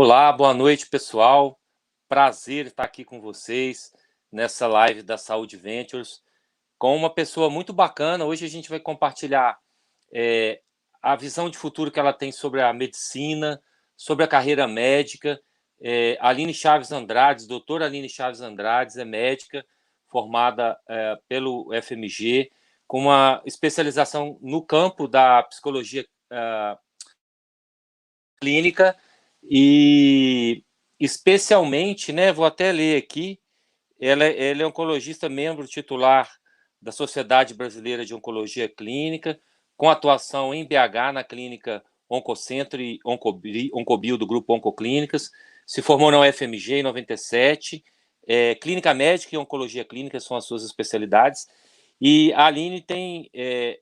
Olá, boa noite, pessoal. Prazer estar aqui com vocês nessa live da Saúde Ventures com uma pessoa muito bacana. Hoje a gente vai compartilhar é, a visão de futuro que ela tem sobre a medicina, sobre a carreira médica. Aline Chaves Andrades, doutora Aline Chaves Andrades, é médica formada pelo FMG, com uma especialização no campo da psicologia clínica e especialmente, né, vou até ler aqui, ela é oncologista membro titular da Sociedade Brasileira de Oncologia Clínica, com atuação em BH na clínica Oncocentro e Oncobio do Grupo Oncoclínicas, se formou na UFMG em 97, clínica médica e oncologia clínica são as suas especialidades, e a Aline tem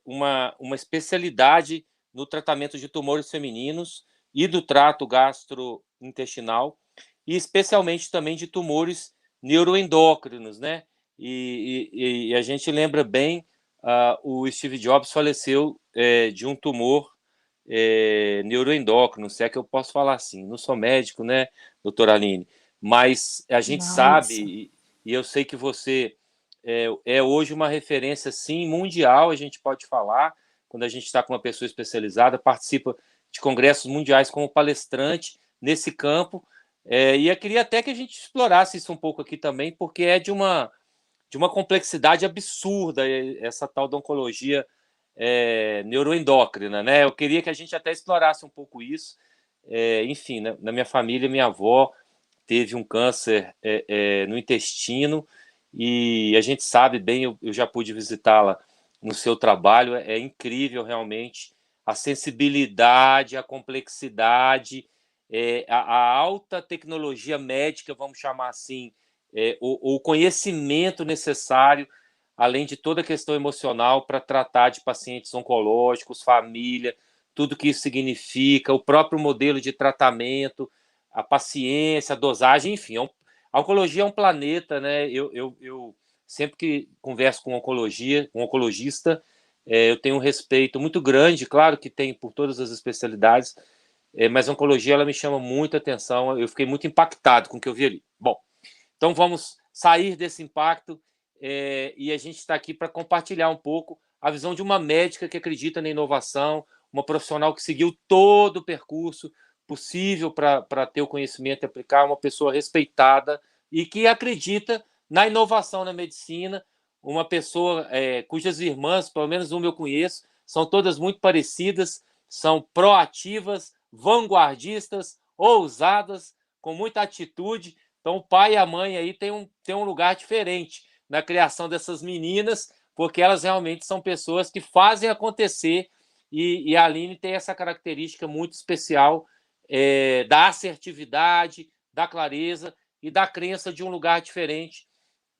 uma especialidade no tratamento de tumores femininos e do trato gastrointestinal, e especialmente também de tumores neuroendócrinos, né? E a gente lembra bem, o Steve Jobs faleceu de um tumor neuroendócrino, se é que eu posso falar assim. Não sou médico, né, doutora Aline? Mas a gente Não, isso. sabe, e eu sei que você é hoje uma referência, sim, mundial, a gente pode falar, quando a gente está com uma pessoa especializada, participa de congressos mundiais como palestrante nesse campo, e eu queria até que a gente explorasse isso um pouco aqui também, porque é de uma complexidade absurda essa tal da oncologia neuroendócrina, né? Eu queria que a gente até explorasse um pouco isso. Enfim, na minha família, minha avó teve um câncer no intestino e a gente sabe bem, eu já pude visitá-la no seu trabalho, é incrível realmente a sensibilidade, a complexidade, a alta tecnologia médica, vamos chamar assim, o conhecimento necessário, além de toda a questão emocional para tratar de pacientes oncológicos, família, tudo que isso significa, o próprio modelo de tratamento, a paciência, a dosagem, enfim. A oncologia é um planeta, né? Eu sempre que converso com oncologia, com um oncologista, eu tenho um respeito muito grande, claro que tem por todas as especialidades, mas a oncologia ela me chama muita atenção, eu fiquei muito impactado com o que eu vi ali. Bom, então vamos sair desse impacto e a gente está aqui para compartilhar um pouco a visão de uma médica que acredita na inovação, uma profissional que seguiu todo o percurso possível para ter o conhecimento e aplicar, uma pessoa respeitada e que acredita na inovação na medicina, uma pessoa cujas irmãs, pelo menos uma eu conheço, são todas muito parecidas, são proativas, vanguardistas, ousadas, com muita atitude. Então, o pai e a mãe aí tem um lugar diferente na criação dessas meninas, porque elas realmente são pessoas que fazem acontecer, e a Aline tem essa característica muito especial da assertividade, da clareza e da crença de um lugar diferente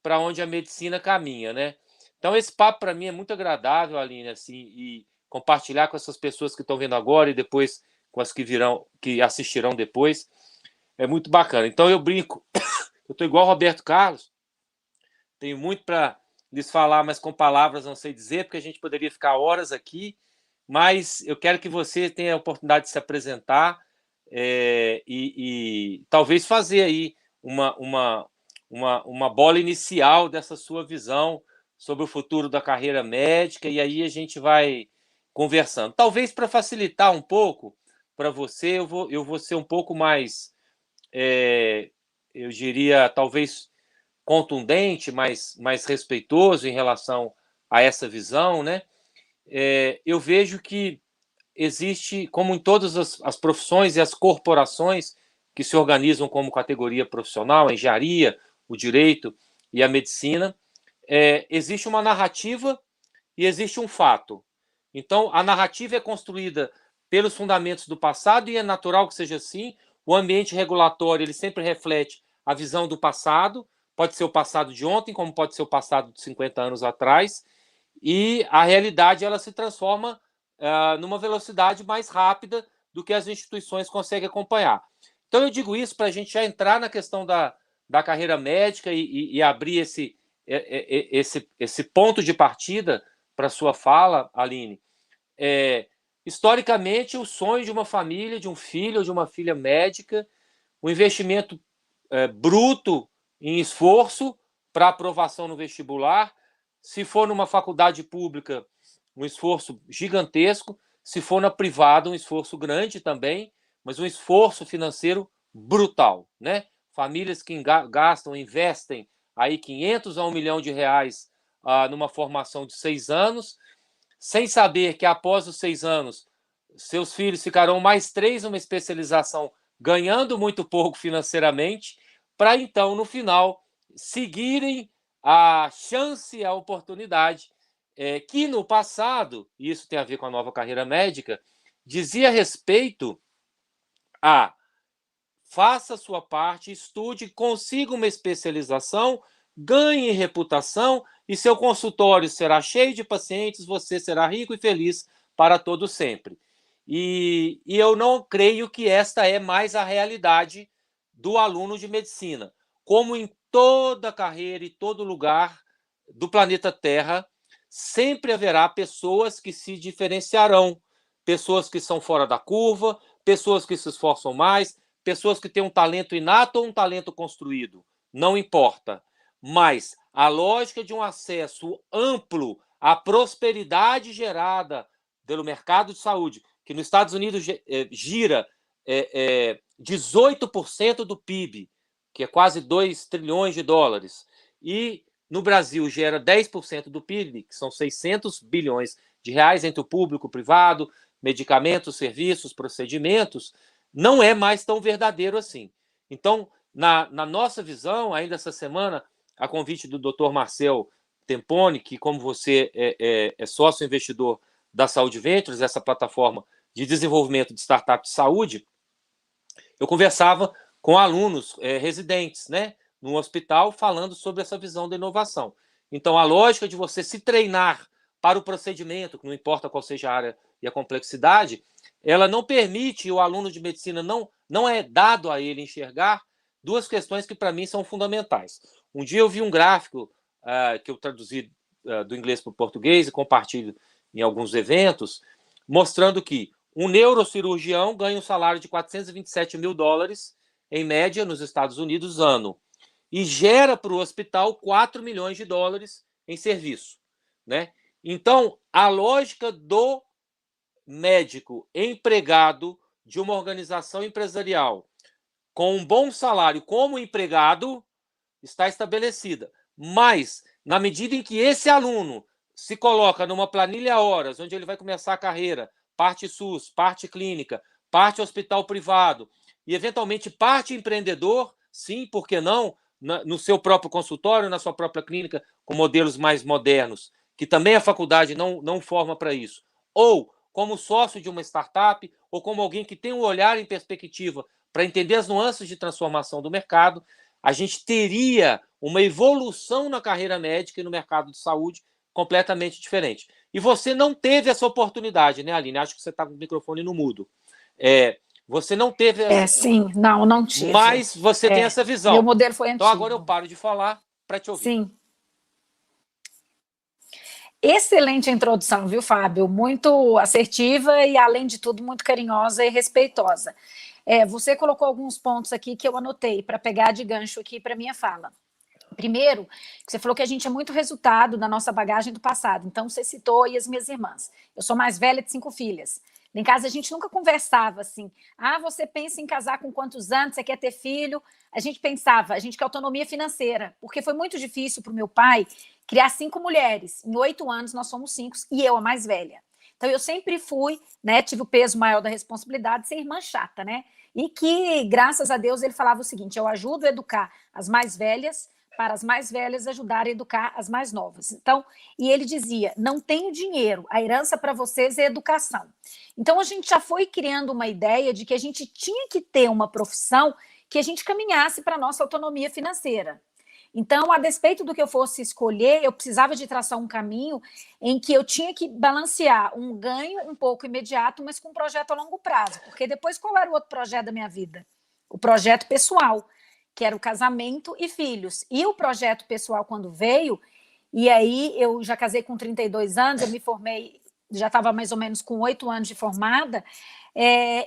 para onde a medicina caminha, né? Então, esse papo para mim é muito agradável, Aline, assim, e compartilhar com essas pessoas que estão vendo agora e depois com as que virão, que assistirão depois, é muito bacana. Então, eu brinco, eu estou igual o Roberto Carlos, tenho muito para lhes falar, mas com palavras não sei dizer, porque a gente poderia ficar horas aqui, mas eu quero que você tenha a oportunidade de se apresentar e talvez fazer aí uma bola inicial dessa sua visão sobre o futuro da carreira médica, e aí a gente vai conversando. Talvez para facilitar um pouco para você, eu vou ser um pouco mais, eu diria, talvez contundente, mais respeitoso em relação a essa visão, né? Eu vejo que existe, como em todas as profissões e as corporações que se organizam como categoria profissional, a engenharia, o direito e a medicina, existe uma narrativa e existe um fato. Então, a narrativa é construída pelos fundamentos do passado e é natural que seja assim. O ambiente regulatório ele sempre reflete a visão do passado, pode ser o passado de ontem, como pode ser o passado de 50 anos atrás, e a realidade ela se transforma numa velocidade mais rápida do que as instituições conseguem acompanhar. Então, eu digo isso para a gente já entrar na questão da carreira médica e abrir esse ponto de partida para a sua fala, Aline. Historicamente, o sonho de uma família, de um filho ou de uma filha médica, o investimento bruto em esforço para aprovação no vestibular. Se for numa faculdade pública, um esforço gigantesco. Se for na privada, um esforço grande também, mas um esforço financeiro brutal, né? Famílias que gastam, investem aí 500 a 1 milhão de reais numa formação de 6 anos, sem saber que após os 6 anos seus filhos ficarão mais 3 numa especialização, ganhando muito pouco financeiramente, para então, no final, seguirem a chance, a oportunidade que no passado, e isso tem a ver com a nova carreira médica, dizia respeito a faça a sua parte, estude, consiga uma especialização, ganhe reputação e seu consultório será cheio de pacientes, você será rico e feliz para todo sempre. E eu não creio que esta é mais a realidade do aluno de medicina. Como em toda carreira e todo lugar do planeta Terra, sempre haverá pessoas que se diferenciarão, pessoas que são fora da curva, pessoas que se esforçam mais, pessoas que têm um talento inato ou um talento construído, não importa. Mas a lógica de um acesso amplo à prosperidade gerada pelo mercado de saúde, que nos Estados Unidos gira 18% do PIB, que é quase 2 trilhões de dólares, e no Brasil gera 10% do PIB, que são 600 bilhões de reais entre o público e o privado, medicamentos, serviços, procedimentos, não é mais tão verdadeiro assim. Então, na nossa visão, ainda essa semana, a convite do Dr. Marcel Temponi, que, como você é sócio investidor da Saúde Ventures, essa plataforma de desenvolvimento de startup de saúde, eu conversava com alunos residentes, né, no hospital, falando sobre essa visão da inovação. Então, a lógica de você se treinar para o procedimento, que não importa qual seja a área e a complexidade, ela não permite o aluno de medicina, não é dado a ele enxergar duas questões que para mim são fundamentais. Um dia eu vi um gráfico que eu traduzi do inglês para o português e compartilho em alguns eventos, mostrando que um neurocirurgião ganha um salário de 427 mil dólares, em média, nos Estados Unidos, ano, e gera para o hospital 4 milhões de dólares em serviço, né? Então, a lógica do médico empregado de uma organização empresarial com um bom salário como empregado está estabelecida. Mas, na medida em que esse aluno se coloca numa planilha horas, onde ele vai começar a carreira, parte SUS, parte clínica, parte hospital privado e, eventualmente, parte empreendedor, sim, por que não, no seu próprio consultório, na sua própria clínica, com modelos mais modernos, que também a faculdade não forma para isso. Ou como sócio de uma startup, ou como alguém que tem um olhar em perspectiva para entender as nuances de transformação do mercado, a gente teria uma evolução na carreira médica e no mercado de saúde completamente diferente. E você não teve essa oportunidade, né, Aline? Acho que você está com o microfone no mudo. Você não teve essa... sim, não tive. Mas você tem essa visão. Meu modelo foi antigo. Então agora eu paro de falar para te ouvir. Sim. Excelente introdução, viu, Fábio? Muito assertiva e, além de tudo, muito carinhosa e respeitosa. Você colocou alguns pontos aqui que eu anotei para pegar de gancho aqui para minha fala. Primeiro, você falou que a gente é muito resultado da nossa bagagem do passado. Então, você citou aí as minhas irmãs. Eu sou mais velha de 5 filhas. Em casa, a gente nunca conversava assim. Você pensa em casar com quantos anos? Você quer ter filho? A gente pensava, a gente quer autonomia financeira. Porque foi muito difícil para o meu pai criar 5 mulheres. Em 8 anos, nós somos 5 e eu a mais velha. Então, eu sempre fui, né, tive o peso maior da responsabilidade de ser irmã chata, né? E que, graças a Deus, ele falava o seguinte: eu ajudo a educar as mais velhas para as mais velhas ajudarem a educar as mais novas. Então, e ele dizia, não tenho dinheiro, a herança para vocês é educação. Então, a gente já foi criando uma ideia de que a gente tinha que ter uma profissão que a gente caminhasse para a nossa autonomia financeira. Então, a despeito do que eu fosse escolher, eu precisava de traçar um caminho em que eu tinha que balancear um ganho um pouco imediato, mas com um projeto a longo prazo. Porque depois, qual era o outro projeto da minha vida? O projeto pessoal, que era o casamento e filhos. E o projeto pessoal, quando veio, e aí eu já casei com 32 anos, eu me formei já estava mais ou menos com 8 anos de formada,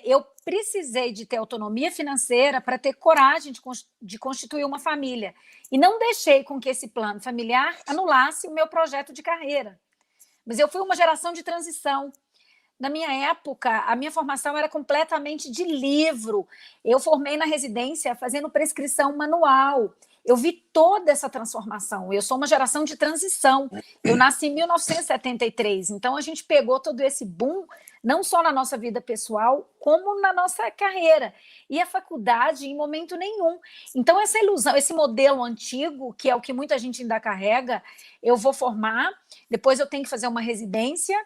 eu precisei de ter autonomia financeira para ter coragem de constituir uma família. E não deixei com que esse plano familiar anulasse o meu projeto de carreira. Mas eu fui uma geração de transição. Na minha época, a minha formação era completamente de livro. Eu formei na residência fazendo prescrição manual. Eu vi toda essa transformação. Eu sou uma geração de transição. Eu nasci em 1973. Então, a gente pegou todo esse boom, não só na nossa vida pessoal, como na nossa carreira. E a faculdade, em momento nenhum. Então, essa ilusão, esse modelo antigo, que é o que muita gente ainda carrega, eu vou formar, depois eu tenho que fazer uma residência,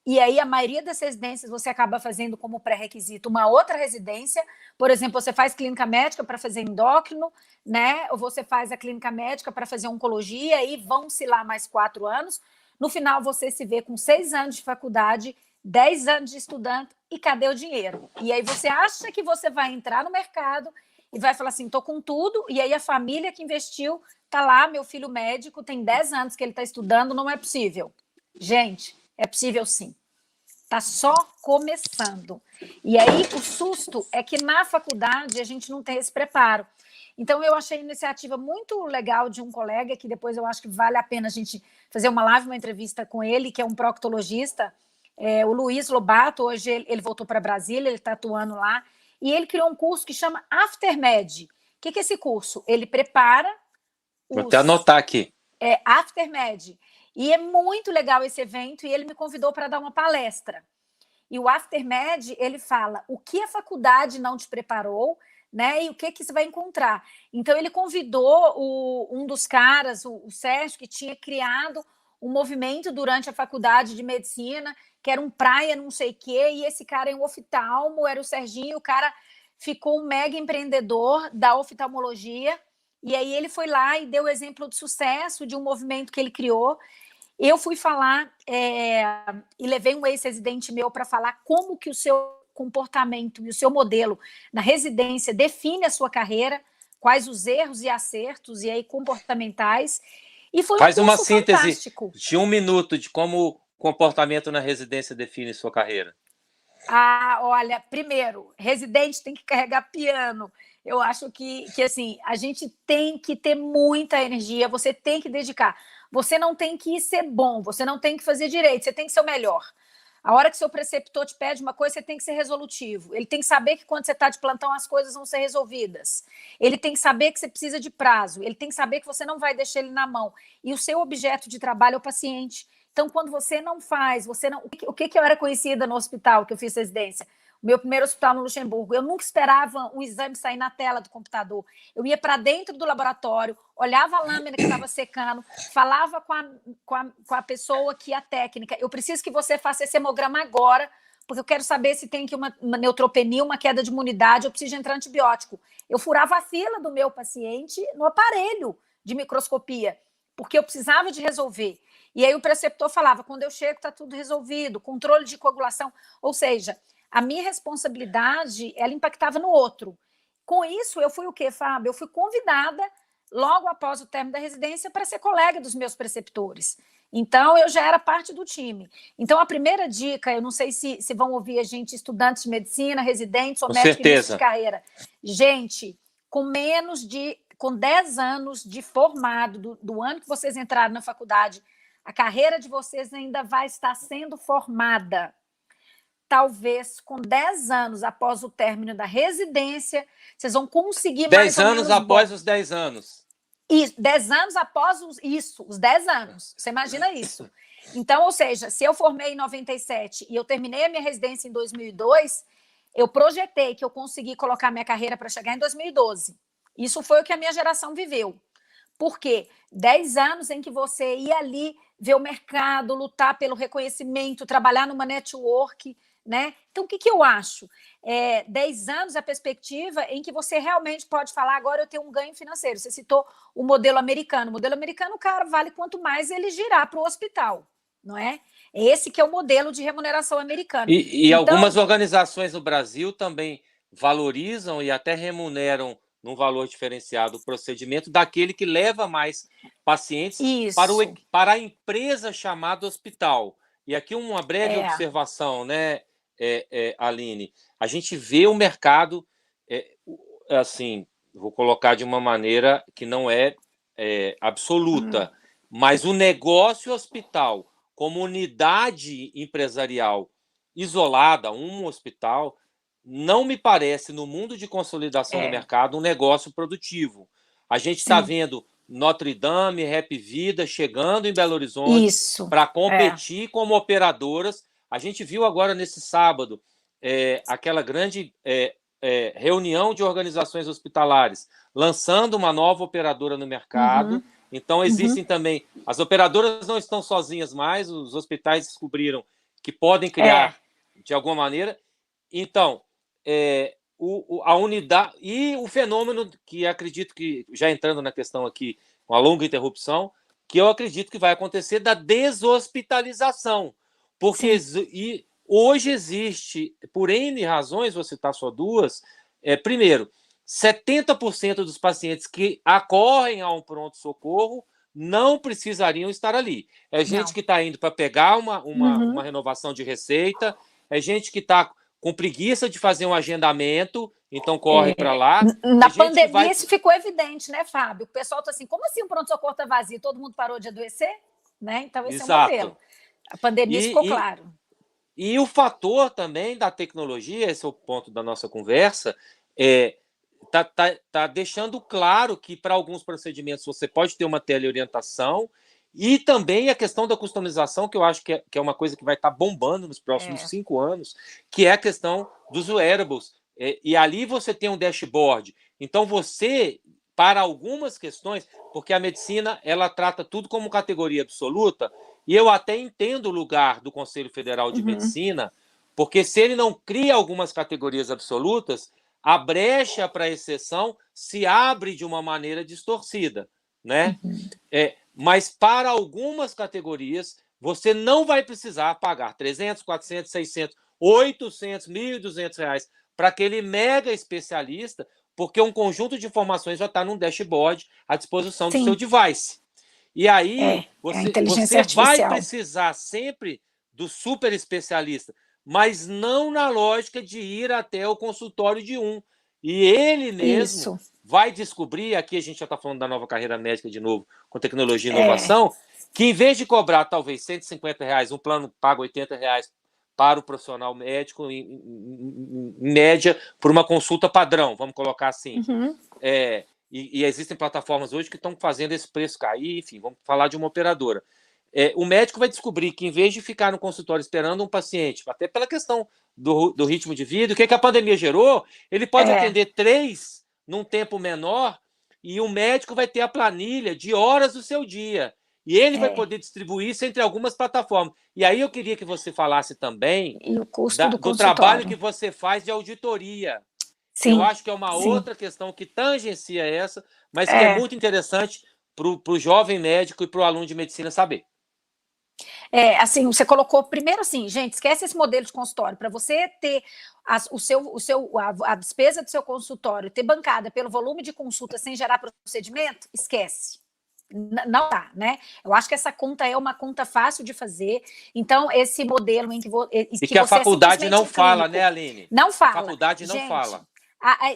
e aí a maioria das residências você acaba fazendo como pré-requisito uma outra residência. Por exemplo, você faz clínica médica para fazer endócrino, né? Ou você faz a clínica médica para fazer oncologia, e vão-se lá mais 4 anos. No final, você se vê com 6 anos de faculdade, 10 anos de estudante, e cadê o dinheiro? E aí você acha que você vai entrar no mercado e vai falar assim, estou com tudo, e aí a família que investiu está lá, meu filho médico, tem 10 anos que ele está estudando, não é possível. Gente, é possível sim. Está só começando. E aí o susto é que na faculdade a gente não tem esse preparo. Então eu achei a iniciativa muito legal de um colega, que depois eu acho que vale a pena a gente fazer uma live, uma entrevista com ele, que é um proctologista, o Luiz Lobato. Hoje ele voltou para Brasília, ele está atuando lá, e ele criou um curso que chama Aftermed. O que é esse curso? Ele prepara Vou até anotar aqui. Aftermed. E é muito legal esse evento, e ele me convidou para dar uma palestra. E o Aftermed, ele fala o que a faculdade não te preparou, né, e o que você vai encontrar. Então, ele convidou um dos caras, o Sérgio, que tinha criado um movimento durante a faculdade de medicina, que era um praia não sei o quê, e esse cara é um oftalmo, era o Serginho, o cara ficou um mega empreendedor da oftalmologia, e aí ele foi lá e deu o exemplo de sucesso de um movimento que ele criou. Eu fui falar e levei um ex-residente meu para falar como que o seu comportamento e o seu modelo na residência define a sua carreira, quais os erros e acertos e aí comportamentais. E foi Faz um uma curso síntese fantástico. de 1 minuto de como o comportamento na residência define sua carreira. Olha, primeiro, residente tem que carregar piano. Eu acho que assim, a gente tem que ter muita energia, você tem que dedicar. Você não tem que ser bom, você não tem que fazer direito, você tem que ser o melhor. A hora que seu preceptor te pede uma coisa, você tem que ser resolutivo. Ele tem que saber que quando você está de plantão, as coisas vão ser resolvidas. Ele tem que saber que você precisa de prazo. Ele tem que saber que você não vai deixar ele na mão. E o seu objeto de trabalho é o paciente. Então, quando você não faz, você não... O que eu era conhecida no hospital que eu fiz residência? O meu primeiro hospital no Luxemburgo. Eu nunca esperava um exame sair na tela do computador. Eu ia para dentro do laboratório, olhava a lâmina que estava secando, falava com a pessoa que é a técnica. Eu preciso que você faça esse hemograma agora, porque eu quero saber se tem aqui uma neutropenia, uma queda de imunidade, eu preciso de entrar antibiótico. Eu furava a fila do meu paciente no aparelho de microscopia, porque eu precisava de resolver. E aí o preceptor falava, quando eu chego está tudo resolvido, controle de coagulação. Ou seja, a minha responsabilidade, ela impactava no outro. Com isso, eu fui o quê, Fábio? Eu fui convidada, logo após o término da residência, para ser colega dos meus preceptores. Então, eu já era parte do time. Então, a primeira dica, eu não sei se vão ouvir a gente, estudantes de medicina, residentes ou médicos de carreira. Gente, com 10 anos de formado, do ano que vocês entraram na faculdade, a carreira de vocês ainda vai estar sendo formada. Talvez com 10 anos após o término da residência, vocês vão conseguir 10 anos após os 10 anos. Isso, 10 anos após os 10 anos. Você imagina isso. Então, ou seja, se eu formei em 97 e eu terminei a minha residência em 2002, eu projetei que eu consegui colocar minha carreira para chegar em 2012. Isso foi o que a minha geração viveu. Por quê? 10 anos em que você ia ali ver o mercado, lutar pelo reconhecimento, trabalhar numa network, né? Então, o que eu acho? 10 anos a perspectiva em que você realmente pode falar, agora eu tenho um ganho financeiro. Você citou o modelo americano. O modelo americano, o cara vale quanto mais ele girar para o hospital, não é? Esse que é o modelo de remuneração americano. E então, algumas organizações no Brasil também valorizam e até remuneram num valor diferenciado o procedimento daquele que leva mais pacientes para a empresa chamada hospital. E aqui uma breve observação, né, Aline? A gente vê o mercado, assim, vou colocar de uma maneira que não é absoluta, mas o negócio hospital como unidade empresarial isolada, um hospital, não me parece, no mundo de consolidação do mercado, um negócio produtivo. A gente está vendo Notre Dame, Rap Vida chegando em Belo Horizonte para competir como operadoras. A gente viu agora nesse sábado aquela grande reunião de organizações hospitalares lançando uma nova operadora no mercado. Então existem também, as operadoras não estão sozinhas mais, os hospitais descobriram que podem criar de alguma maneira. Então, a unidade e o fenômeno que acredito que, já entrando na questão aqui, uma longa interrupção, que eu acredito que vai acontecer da deshospitalização, porque hoje existe, por N razões, vou citar só duas. Primeiro, 70% dos pacientes que acorrem a um pronto-socorro não precisariam estar ali. É gente que está indo para pegar uma renovação de receita, é gente que está com preguiça de fazer um agendamento, então corre para lá. Na pandemia isso ficou evidente, né, Fábio? O pessoal está assim, como assim o pronto-socorro está vazio? Todo mundo parou de adoecer? Né? Então esse é o modelo. A pandemia ficou claro. E o fator também da tecnologia, esse é o ponto da nossa conversa, tá deixando claro que para alguns procedimentos você pode ter uma teleorientação, e também a questão da customização, que eu acho que é uma coisa que vai estar bombando nos próximos 5 anos, que é a questão dos wearables. E ali você tem um dashboard. Então você, para algumas questões, porque a medicina ela trata tudo como categoria absoluta, e eu até entendo o lugar do Conselho Federal de Medicina, porque se ele não cria algumas categorias absolutas, a brecha para a exceção se abre de uma maneira distorcida, né? Mas para algumas categorias, você não vai precisar pagar 300, 400, 600, 800, R$ 1.200 para aquele mega especialista, porque um conjunto de informações já está num dashboard à disposição do seu device. E aí, você vai precisar sempre do super especialista, mas não na lógica de ir até o consultório de um. E ele mesmo vai descobrir, aqui a gente já está falando da nova carreira médica de novo, com tecnologia e inovação, que em vez de cobrar talvez R$ 150, um plano paga R$ 80 para o profissional médico, em média, por uma consulta padrão, vamos colocar assim. E existem plataformas hoje que estão fazendo esse preço cair, enfim, vamos falar de uma operadora. O médico vai descobrir que, em vez de ficar no consultório esperando um paciente, até pela questão do ritmo de vida, o que a pandemia gerou, ele pode atender 3 num tempo menor, e o médico vai ter a planilha de horas do seu dia. E ele vai poder distribuir isso entre algumas plataformas. E aí eu queria que você falasse também do trabalho que você faz de auditoria. Eu acho que é uma outra questão que tangencia essa, mas que é muito interessante para o jovem médico e para o aluno de medicina saber. Assim, você colocou primeiro assim, gente, esquece esse modelo de consultório. Para você ter a despesa do seu consultório ter bancada pelo volume de consulta sem gerar procedimento, esquece. Não dá, né? Eu acho que essa conta é uma conta fácil de fazer. Então, esse modelo em que que a faculdade não fala, né, Aline? Não fala. A faculdade não fala.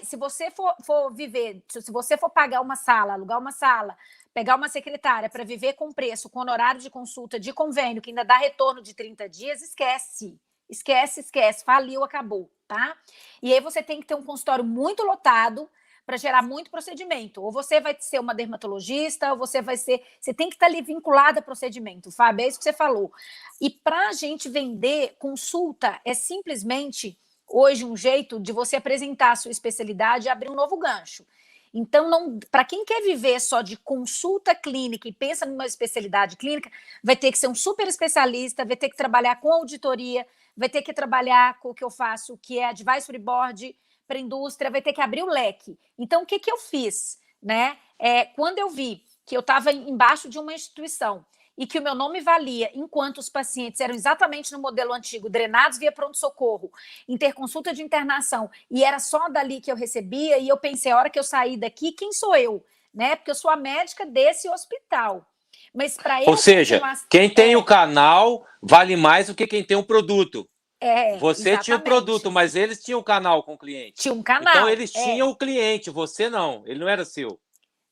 Se você for viver, se você for pagar uma sala, alugar uma sala, pegar uma secretária para viver com preço, com horário de consulta, de convênio, que ainda dá retorno de 30 dias, esquece. Esquece. Faliu, acabou, tá? E aí você tem que ter um consultório muito lotado para gerar muito procedimento. Ou você vai ser uma dermatologista, ou você vai ser... Você tem que estar ali vinculada a procedimento, Fábio, é isso que você falou. E para a gente vender, consulta é simplesmente... hoje um jeito de você apresentar a sua especialidade e abrir um novo gancho. Então, para quem quer viver só de consulta clínica e pensa numa especialidade clínica, vai ter que ser um super especialista, vai ter que trabalhar com auditoria, vai ter que trabalhar com o que eu faço, que é advisory board para a indústria, vai ter que abrir o leque. Então, o que eu fiz? Né? Quando eu vi que eu estava embaixo de uma instituição e que o meu nome valia, enquanto os pacientes eram exatamente no modelo antigo, drenados via pronto-socorro, interconsulta de internação, e era só dali que eu recebia, e eu pensei, a hora que eu sair daqui, quem sou eu? Né? Porque eu sou a médica desse hospital. Mas para Ou eu seja, continuar... quem tem o canal vale mais do que quem tem o produto. Você tinha o produto, mas eles tinham o canal com o cliente. Tinha um canal. Então, eles tinham o cliente, você não. Ele não era seu.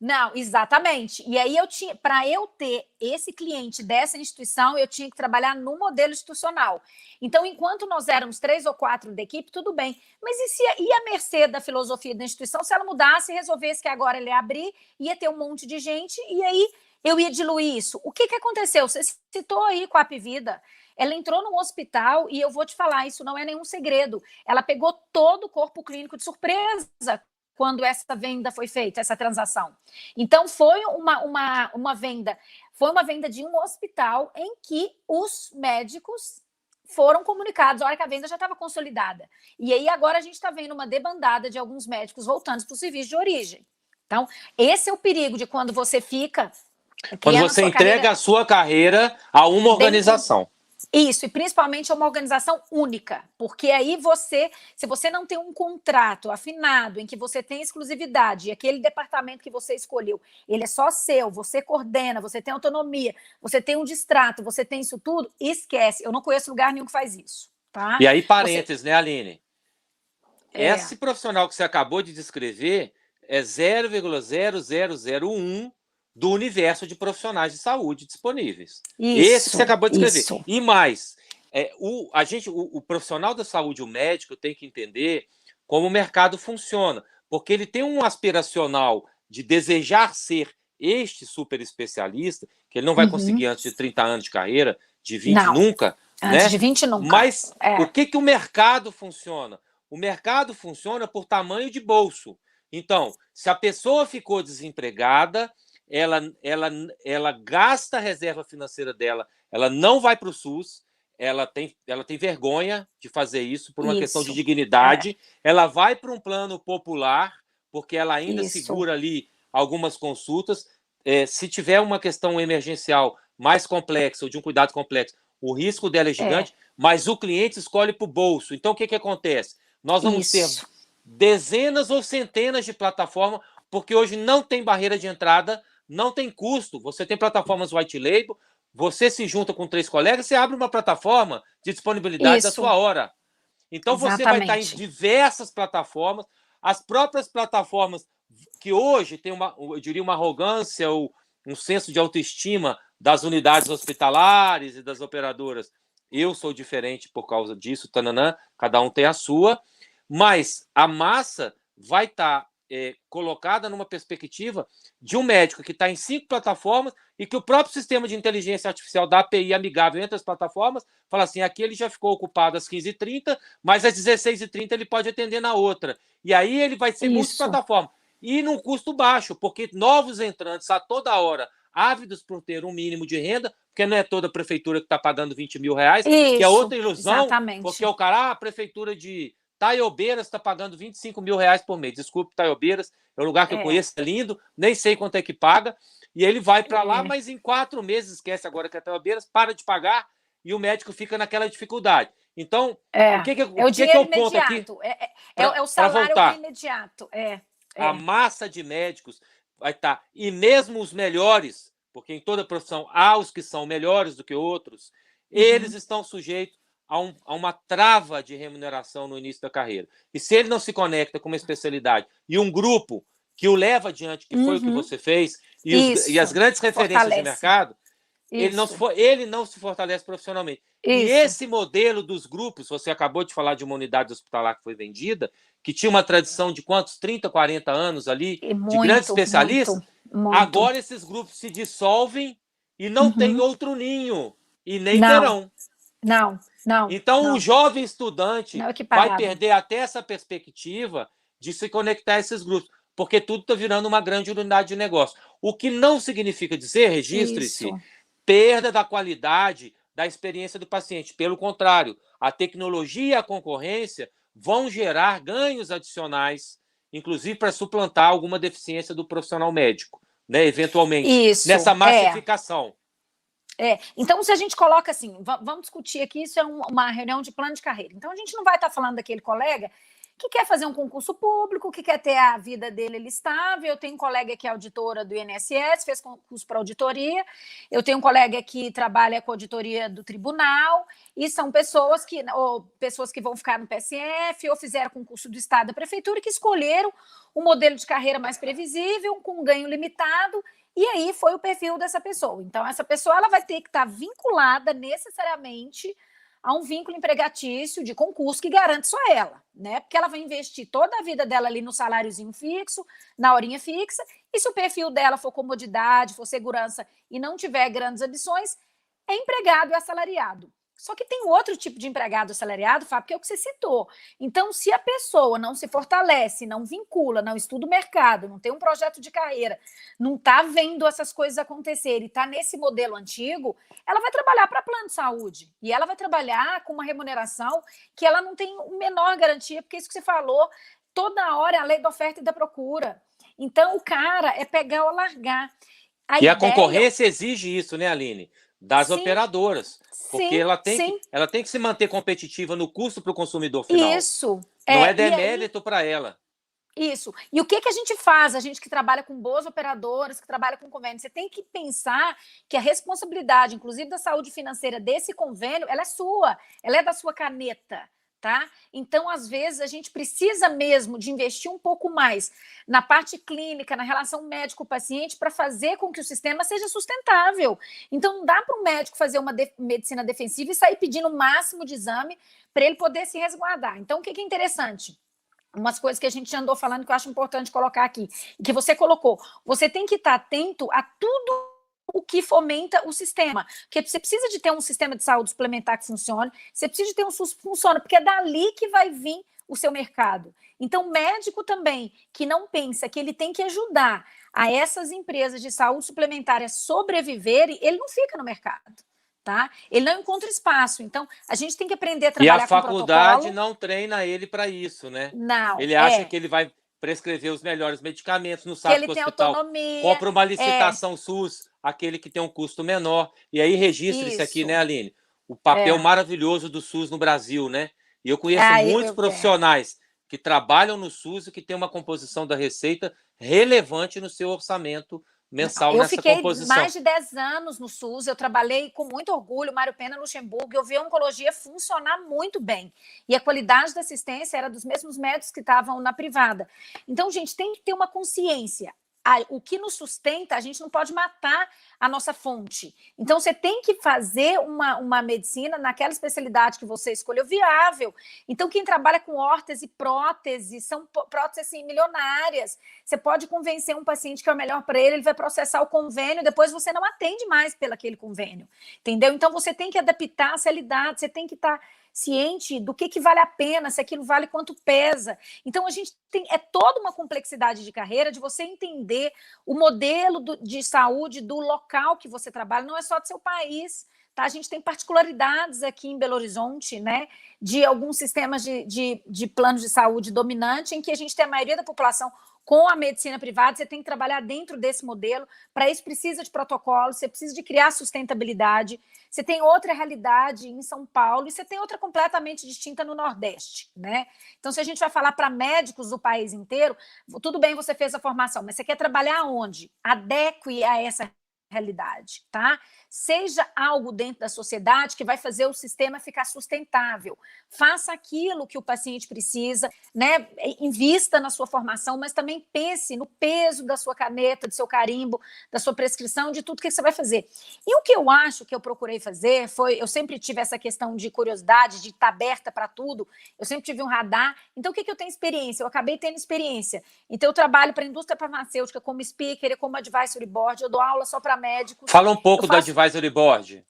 Não, exatamente. E aí para eu ter esse cliente dessa instituição, eu tinha que trabalhar no modelo institucional. Então, enquanto nós éramos 3 ou 4 da equipe, tudo bem. Mas e a mercê da filosofia da instituição, se ela mudasse e resolvesse que agora ele ia abrir, ia ter um monte de gente, e aí eu ia diluir isso. O que aconteceu? Você citou aí com a Apvida. Ela entrou num hospital e eu vou te falar, isso não é nenhum segredo. Ela pegou todo o corpo clínico de surpresa quando essa venda foi feita, essa transação. Então, foi uma venda de um hospital em que os médicos foram comunicados, a hora que a venda já estava consolidada. E aí, agora, a gente está vendo uma debandada de alguns médicos voltando para o serviço de origem. Então, esse é o perigo de quando você fica... Quando você entrega a sua carreira a uma organização. Isso, e principalmente a uma organização única, porque aí se você não tem um contrato afinado, em que você tem exclusividade, e aquele departamento que você escolheu, ele é só seu, você coordena, você tem autonomia, você tem um distrato, você tem isso tudo, esquece, eu não conheço lugar nenhum que faz isso. Tá? E aí, parênteses, né, Aline? Esse profissional que você acabou de descrever é 0,0001 do universo de profissionais de saúde disponíveis. Esse que você acabou de descrever. E mais, o profissional da saúde, o médico, tem que entender como o mercado funciona, porque ele tem um aspiracional de desejar ser este super especialista, que ele não vai conseguir antes de 30 anos de carreira, de 20 nunca. Antes de 20 nunca. Mas o que o mercado funciona? O mercado funciona por tamanho de bolso. Então, se a pessoa ficou desempregada, ela gasta a reserva financeira dela, ela não vai para o SUS, ela tem vergonha de fazer isso por uma questão de dignidade, ela vai para um plano popular, porque ela ainda segura ali algumas consultas. Se tiver uma questão emergencial mais complexa ou de um cuidado complexo, o risco dela é gigante, mas o cliente escolhe para o bolso. Então, o que acontece? Nós vamos ter dezenas ou centenas de plataformas, porque hoje não tem barreira de entrada, não tem custo. Você tem plataformas white label, você se junta com 3 colegas, você abre uma plataforma de disponibilidade da sua hora. Então, você vai estar em diversas plataformas. As próprias plataformas que hoje tem eu diria, uma arrogância ou um senso de autoestima das unidades hospitalares e das operadoras. Eu sou diferente por causa disso, tananã, cada um tem a sua, mas a massa vai estar colocada numa perspectiva de um médico que está em 5 plataformas e que o próprio sistema de inteligência artificial da API amigável entre as plataformas fala assim, aqui ele já ficou ocupado às 15h30, mas às 16h30 ele pode atender na outra. E aí ele vai ser multiplataforma. E num custo baixo, porque novos entrantes a toda hora, ávidos por ter um mínimo de renda, porque não é toda prefeitura que está pagando 20 mil reais, que é outra ilusão, porque o cara, a prefeitura de Taiobeiras está pagando 25 mil reais por mês. Desculpe, Taiobeiras, é um lugar que eu conheço, é lindo, nem sei quanto é que paga, e ele vai para lá, mas em 4 meses, esquece agora que é Taiobeiras, para de pagar e o médico fica naquela dificuldade. Então, o que é o ponto aqui? É o salário imediato. A massa de médicos vai estar, e mesmo os melhores, porque em toda profissão há os que são melhores do que outros, eles estão sujeitos a uma trava de remuneração no início da carreira. E se ele não se conecta com uma especialidade e um grupo que o leva adiante, que foi o que você fez, e as grandes referências de mercado, ele não se fortalece profissionalmente. E esse modelo dos grupos, você acabou de falar de uma unidade hospitalar que foi vendida, que tinha uma tradição de quantos? 30, 40 anos ali, de grandes especialistas, agora esses grupos se dissolvem e não tem outro ninho, e nem terão. Não. Então, o jovem estudante vai perder até essa perspectiva de se conectar a esses grupos, porque tudo está virando uma grande unidade de negócio. O que não significa dizer, registre-se, perda da qualidade da experiência do paciente. Pelo contrário, a tecnologia e a concorrência vão gerar ganhos adicionais, inclusive para suplantar alguma deficiência do profissional médico, né, eventualmente, nessa massificação. Então, se a gente coloca assim, vamos discutir aqui, isso é uma reunião de plano de carreira. Então, a gente não vai estar falando daquele colega que quer fazer um concurso público, que quer ter a vida dele estável. Eu tenho um colega que é auditora do INSS, fez concurso para auditoria. Eu tenho um colega que trabalha com auditoria do tribunal, e são pessoas que vão ficar no PSF, ou fizeram concurso do Estado da Prefeitura, que escolheram um modelo de carreira mais previsível, com ganho limitado, e aí foi o perfil dessa pessoa. Então, essa pessoa ela vai ter que estar vinculada necessariamente a um vínculo empregatício de concurso que garante só ela, né? Porque ela vai investir toda a vida dela ali no saláriozinho fixo, na horinha fixa, e se o perfil dela for comodidade, for segurança e não tiver grandes ambições, é empregado e assalariado. Só que tem outro tipo de empregado assalariado, Fábio, que é o que você citou. Então, se a pessoa não se fortalece, não vincula, não estuda o mercado, não tem um projeto de carreira, não está vendo essas coisas acontecerem, está nesse modelo antigo, ela vai trabalhar para plano de saúde. E ela vai trabalhar com uma remuneração que ela não tem a menor garantia, porque isso que você falou, toda hora é a lei da oferta e da procura. Então, o cara é pegar ou largar. E a concorrência exige isso, né, Aline? Das operadoras. Porque ela tem que se manter competitiva no custo para o consumidor final. Isso. Não é demérito para ela. Isso. E o que a gente faz? A gente que trabalha com boas operadoras, que trabalha com convênio, você tem que pensar que a responsabilidade, inclusive da saúde financeira desse convênio, ela é sua, ela é da sua caneta. Tá? Então, às vezes, a gente precisa mesmo de investir um pouco mais na parte clínica, na relação médico-paciente, para fazer com que o sistema seja sustentável. Então, não dá para um médico fazer uma medicina defensiva e sair pedindo o máximo de exame para ele poder se resguardar. Então, o que é interessante? Umas coisas que a gente andou falando que eu acho importante colocar aqui, que você colocou. Você tem que estar atento a tudo o que fomenta o sistema, porque você precisa de ter um sistema de saúde suplementar que funcione, você precisa de ter um SUS que funcione, porque é dali que vai vir o seu mercado. Então, médico também, que não pensa que ele tem que ajudar a essas empresas de saúde suplementar a sobreviverem, ele não fica no mercado, tá? Ele não encontra espaço. Então, a gente tem que aprender a trabalhar com protocolo. E a faculdade não treina ele para isso, né? Não. Ele acha que ele vai prescrever os melhores medicamentos, não sabe que o hospital compra uma licitação SUS, aquele que tem um custo menor, e aí registra isso aqui, né, Aline? O papel maravilhoso do SUS no Brasil, né? E eu conheço muitos profissionais que trabalham no SUS e que têm uma composição da receita relevante no seu orçamento mensal nessa composição. Eu fiquei mais de 10 anos no SUS, eu trabalhei com muito orgulho, Mário Pena, Luxemburgo, eu vi a oncologia funcionar muito bem. E a qualidade da assistência era dos mesmos médicos que estavam na privada. Então, gente, tem que ter uma consciência. O que nos sustenta, a gente não pode matar a nossa fonte. Então, você tem que fazer uma medicina naquela especialidade que você escolheu viável. Então, quem trabalha com órtese e prótese, são próteses assim, milionárias. Você pode convencer um paciente que é o melhor para ele vai processar o convênio, depois você não atende mais pelo aquele convênio. Entendeu? Então, você tem que adaptar a realidade, você tem que estar ciente do que vale a pena, se aquilo vale quanto pesa. Então, a gente tem toda uma complexidade de carreira, de você entender o modelo de saúde do local que você trabalha, não é só do seu país. Tá? A gente tem particularidades aqui em Belo Horizonte, né, de alguns sistemas de planos de saúde dominante, em que a gente tem a maioria da população com a medicina privada, você tem que trabalhar dentro desse modelo, para isso precisa de protocolo, você precisa de criar sustentabilidade, você tem outra realidade em São Paulo e você tem outra completamente distinta no Nordeste, né? Então, se a gente vai falar para médicos do país inteiro, tudo bem, você fez a formação, mas você quer trabalhar onde? Adeque a essa realidade, tá? Seja algo dentro da sociedade que vai fazer o sistema ficar sustentável. Faça aquilo que o paciente precisa, né? Invista na sua formação, mas também pense no peso da sua caneta, do seu carimbo, da sua prescrição, de tudo que você vai fazer. E o que eu acho que eu procurei fazer foi, eu sempre tive essa questão de curiosidade, de estar aberta para tudo, eu sempre tive um radar. Então, o que eu tenho experiência? Eu acabei tendo experiência. Então, eu trabalho para a indústria farmacêutica como speaker e como advisory board, eu dou aula só para médicos. Fala um pouco do advisory board.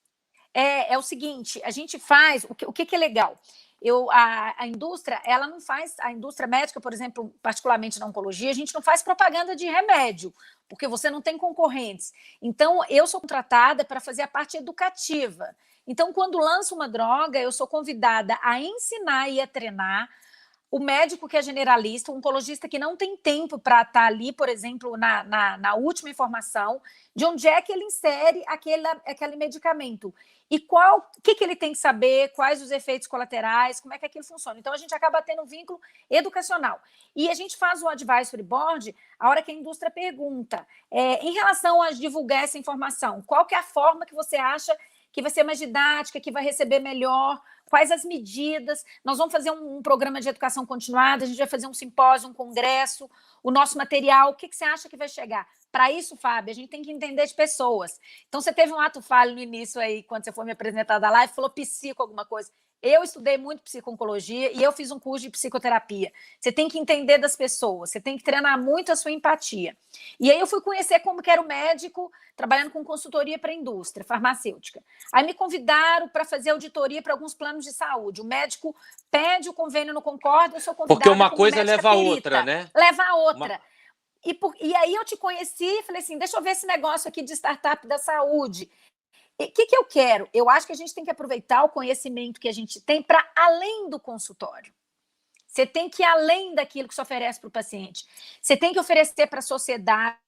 É o seguinte, a gente faz, o que é legal? A indústria, ela não faz, a indústria médica, por exemplo, particularmente na oncologia, a gente não faz propaganda de remédio, porque você não tem concorrentes. Então, eu sou contratada para fazer a parte educativa. Então, quando lança uma droga, eu sou convidada a ensinar e a treinar o médico que é generalista, o oncologista que não tem tempo para estar ali, por exemplo, na última informação, de onde é que ele insere aquele medicamento. E o que ele tem que saber, quais os efeitos colaterais, como é que aquilo funciona. Então, a gente acaba tendo um vínculo educacional. E a gente faz o advisory board a hora que a indústria pergunta, em relação a divulgar essa informação, qual que é a forma que você acha que vai ser mais didática, que vai receber melhor, quais as medidas. Nós vamos fazer um programa de educação continuada, a gente vai fazer um simpósio, um congresso, o nosso material, o que você acha que vai chegar? Para isso, Fábio, a gente tem que entender de pessoas. Então, você teve um ato falho no início aí, quando você foi me apresentar da live, falou psico alguma coisa. Eu estudei muito psico-oncologia e eu fiz um curso de psicoterapia. Você tem que entender das pessoas, você tem que treinar muito a sua empatia. E aí eu fui conhecer como que era o médico trabalhando com consultoria para a indústria farmacêutica. Aí me convidaram para fazer auditoria para alguns planos de saúde. O médico pede o convênio, não concorda, eu sou convidada. Porque uma coisa leva a outra, né? Leva a outra. E aí eu te conheci e falei assim, deixa eu ver esse negócio aqui de startup da saúde. O que eu quero? Eu acho que a gente tem que aproveitar o conhecimento que a gente tem para além do consultório. Você tem que ir além daquilo que se oferece para o paciente. Você tem que oferecer para a sociedade,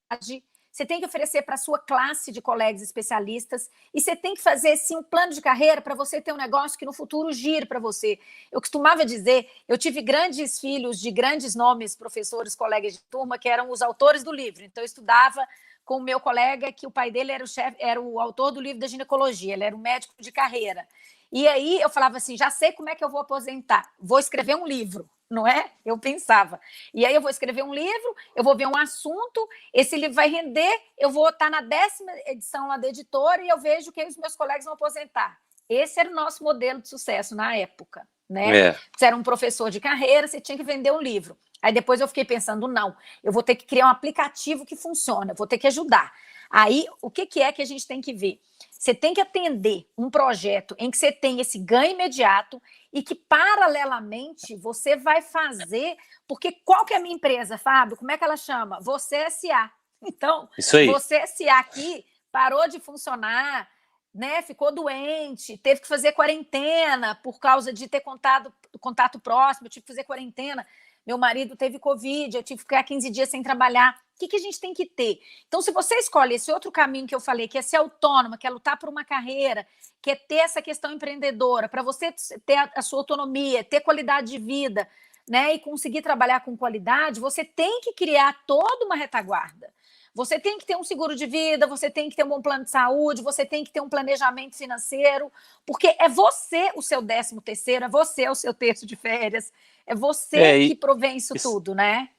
você tem que oferecer para a sua classe de colegas especialistas e você tem que fazer, sim, um plano de carreira para você ter um negócio que no futuro gire para você. Eu costumava dizer, eu tive grandes filhos de grandes nomes, professores, colegas de turma, que eram os autores do livro. Então, eu estudava com o meu colega, que o pai dele era o autor do livro da ginecologia, ele era um médico de carreira. E aí eu falava assim, já sei como é que eu vou aposentar, vou escrever um livro, não é? Eu pensava. E aí eu vou escrever um livro, eu vou ver um assunto, esse livro vai render, eu vou estar na 10ª edição lá da editora e eu vejo que os meus colegas vão aposentar. Esse era o nosso modelo de sucesso na época, né? Você era um professor de carreira, você tinha que vender um livro. Aí depois eu fiquei pensando, não, eu vou ter que criar um aplicativo que funciona, vou ter que ajudar. Aí, o que é que a gente tem que ver? Você tem que atender um projeto em que você tem esse ganho imediato e que, paralelamente, você vai fazer... Porque qual que é a minha empresa, Fábio? Como é que ela chama? Você S.A. Então, Você S.A. aqui parou de funcionar, né? Ficou doente, teve que fazer quarentena por causa de ter contato próximo, eu tive que fazer quarentena. Meu marido teve Covid, eu tive que ficar 15 dias sem trabalhar. O que a gente tem que ter? Então, se você escolhe esse outro caminho que eu falei, que é ser autônoma, que é lutar por uma carreira, que é ter essa questão empreendedora, para você ter a sua autonomia, ter qualidade de vida, né, e conseguir trabalhar com qualidade, você tem que criar toda uma retaguarda. Você tem que ter um seguro de vida, você tem que ter um bom plano de saúde, você tem que ter um planejamento financeiro, porque é você o seu 13º, é você o seu terço de férias, é você que provém isso tudo, né?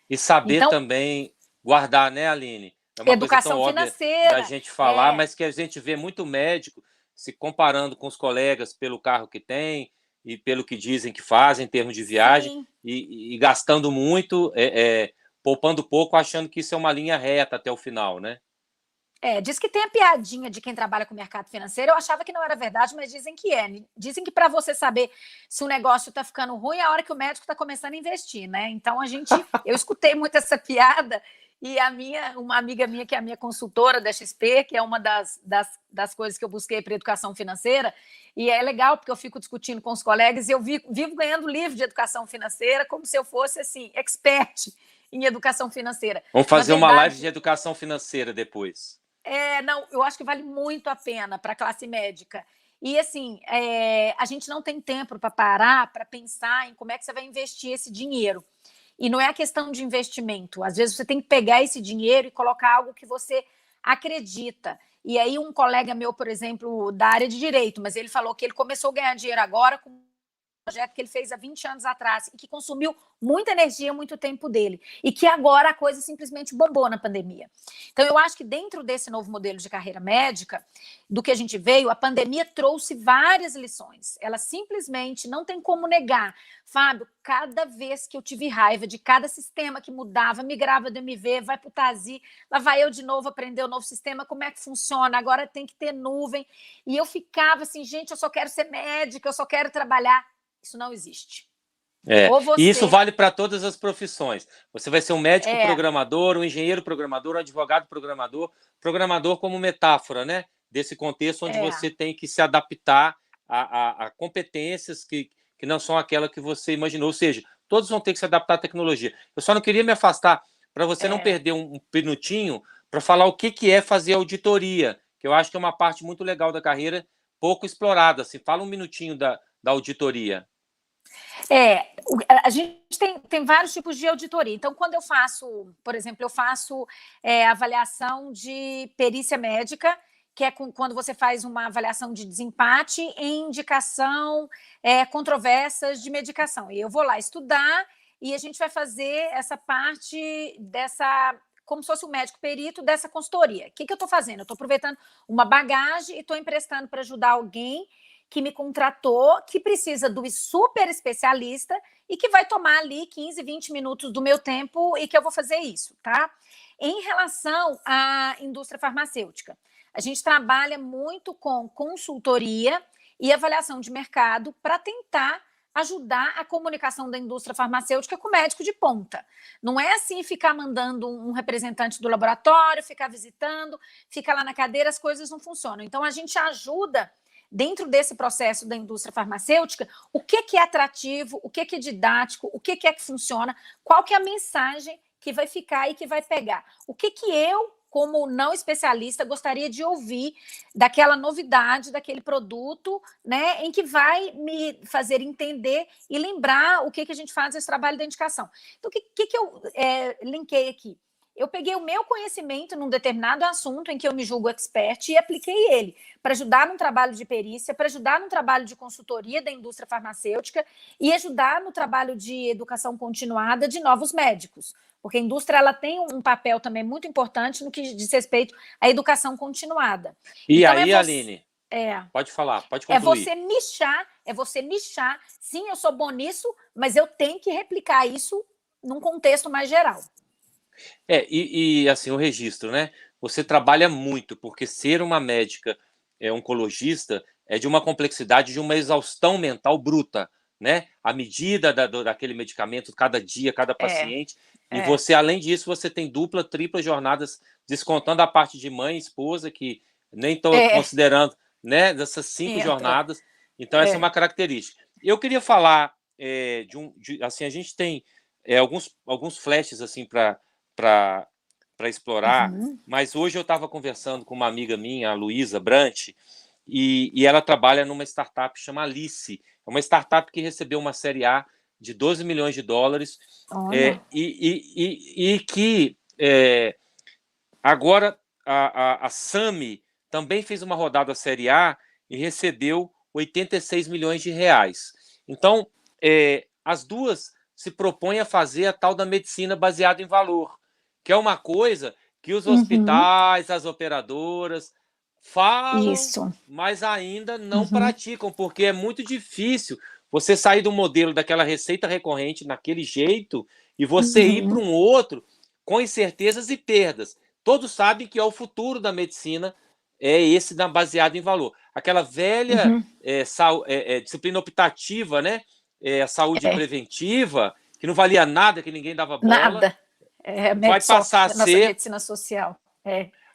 E saber então, também guardar, né, Aline? É uma educação coisa tão financeira, óbvia da gente falar, mas que a gente vê muito médico se comparando com os colegas pelo carro que tem e pelo que dizem que fazem em termos de viagem e gastando muito, poupando pouco, achando que isso é uma linha reta até o final, né? Diz que tem a piadinha de quem trabalha com o mercado financeiro. Eu achava que não era verdade, mas dizem que é. Dizem que para você saber se o negócio está ficando ruim é a hora que o médico está começando a investir, né? Então, eu escutei muito essa piada e uma amiga minha, que é a minha consultora da XP, que é uma das coisas que eu busquei para educação financeira, e é legal porque eu fico discutindo com os colegas e eu vivo ganhando livro de educação financeira como se eu fosse, assim, expert em educação financeira. Vamos fazer uma live de educação financeira depois. Não, eu acho que vale muito a pena para a classe médica. E, assim, a gente não tem tempo para parar, para pensar em como é que você vai investir esse dinheiro. E não é a questão de investimento. Às vezes, você tem que pegar esse dinheiro e colocar algo que você acredita. E aí, um colega meu, por exemplo, da área de direito, mas ele falou que ele começou a ganhar dinheiro agora com projeto que ele fez há 20 anos atrás e que consumiu muita energia, muito tempo dele. E que agora a coisa simplesmente bombou na pandemia. Então, eu acho que dentro desse novo modelo de carreira médica, do que a gente veio, a pandemia trouxe várias lições. Ela simplesmente não tem como negar. Fábio, cada vez que eu tive raiva de cada sistema que mudava, migrava do MV, vai para o TASI, lá vai eu de novo aprender o novo sistema, como é que funciona, agora tem que ter nuvem. E eu ficava assim, gente, eu só quero ser médica, eu só quero trabalhar. Isso não existe. E isso vale para todas as profissões. Você vai ser um médico programador, um engenheiro programador, um advogado programador como metáfora, né? Desse contexto onde você tem que se adaptar a competências que não são aquelas que você imaginou. Ou seja, todos vão ter que se adaptar à tecnologia. Eu só não queria me afastar para você não perder um minutinho para falar o que é fazer auditoria, que eu acho que é uma parte muito legal da carreira, pouco explorada. Assim, fala um minutinho da auditoria. A gente tem vários tipos de auditoria. Então, quando eu faço, por exemplo, eu faço avaliação de perícia médica, que é quando você faz uma avaliação de desempate em indicação controvérsias de medicação. E eu vou lá estudar e a gente vai fazer essa parte dessa, como se fosse um médico perito dessa consultoria. O que eu estou fazendo? Eu estou aproveitando uma bagagem e estou emprestando para ajudar alguém que me contratou, que precisa do super especialista e que vai tomar ali 15, 20 minutos do meu tempo e que eu vou fazer isso, tá? Em relação à indústria farmacêutica, a gente trabalha muito com consultoria e avaliação de mercado para tentar ajudar a comunicação da indústria farmacêutica com o médico de ponta. Não é assim ficar mandando um representante do laboratório, ficar visitando, ficar lá na cadeira, as coisas não funcionam. Então, a gente ajuda dentro desse processo da indústria farmacêutica, o que é atrativo, o que é didático, o que é que funciona, qual que é a mensagem que vai ficar e que vai pegar. O que eu, como não especialista, gostaria de ouvir daquela novidade, daquele produto, né, em que vai me fazer entender e lembrar o que a gente faz nesse trabalho da indicação. Então, o que eu linkei aqui? Eu peguei o meu conhecimento num determinado assunto em que eu me julgo expert e apliquei ele para ajudar num trabalho de perícia, para ajudar num trabalho de consultoria da indústria farmacêutica e ajudar no trabalho de educação continuada de novos médicos. Porque a indústria ela tem um papel também muito importante no que diz respeito à educação continuada. E então, aí, Aline, pode falar, pode concluir. É você nichar. Sim, eu sou bom nisso, mas eu tenho que replicar isso num contexto mais geral. E assim, o registro, né? Você trabalha muito, porque ser uma médica oncologista é de uma complexidade, de uma exaustão mental bruta, né? A medida daquele medicamento, cada dia, cada paciente. E você, além disso, você tem dupla, tripla jornadas, descontando a parte de mãe, esposa, que nem estou considerando, né? Dessas 5 jornadas. Então, essa é uma característica. Eu queria falar assim, a gente tem alguns flashes assim para explorar, mas hoje eu estava conversando com uma amiga minha, a Luísa Brant, e ela trabalha numa startup chamada Alice, é uma startup que recebeu uma série A de 12 milhões de dólares, e que agora a Sami também fez uma rodada série A e recebeu 86 milhões de reais. Então, as duas se propõem a fazer a tal da medicina baseada em valor, que é uma coisa que os hospitais, as operadoras falam, mas ainda não praticam, porque é muito difícil você sair do modelo daquela receita recorrente naquele jeito e você ir para um outro com incertezas e perdas. Todos sabem que é o futuro da medicina, é esse baseado em valor. Aquela velha disciplina optativa, né? A saúde preventiva, que não valia nada, que ninguém dava bola. Nada. Vai passar a ser medicina social.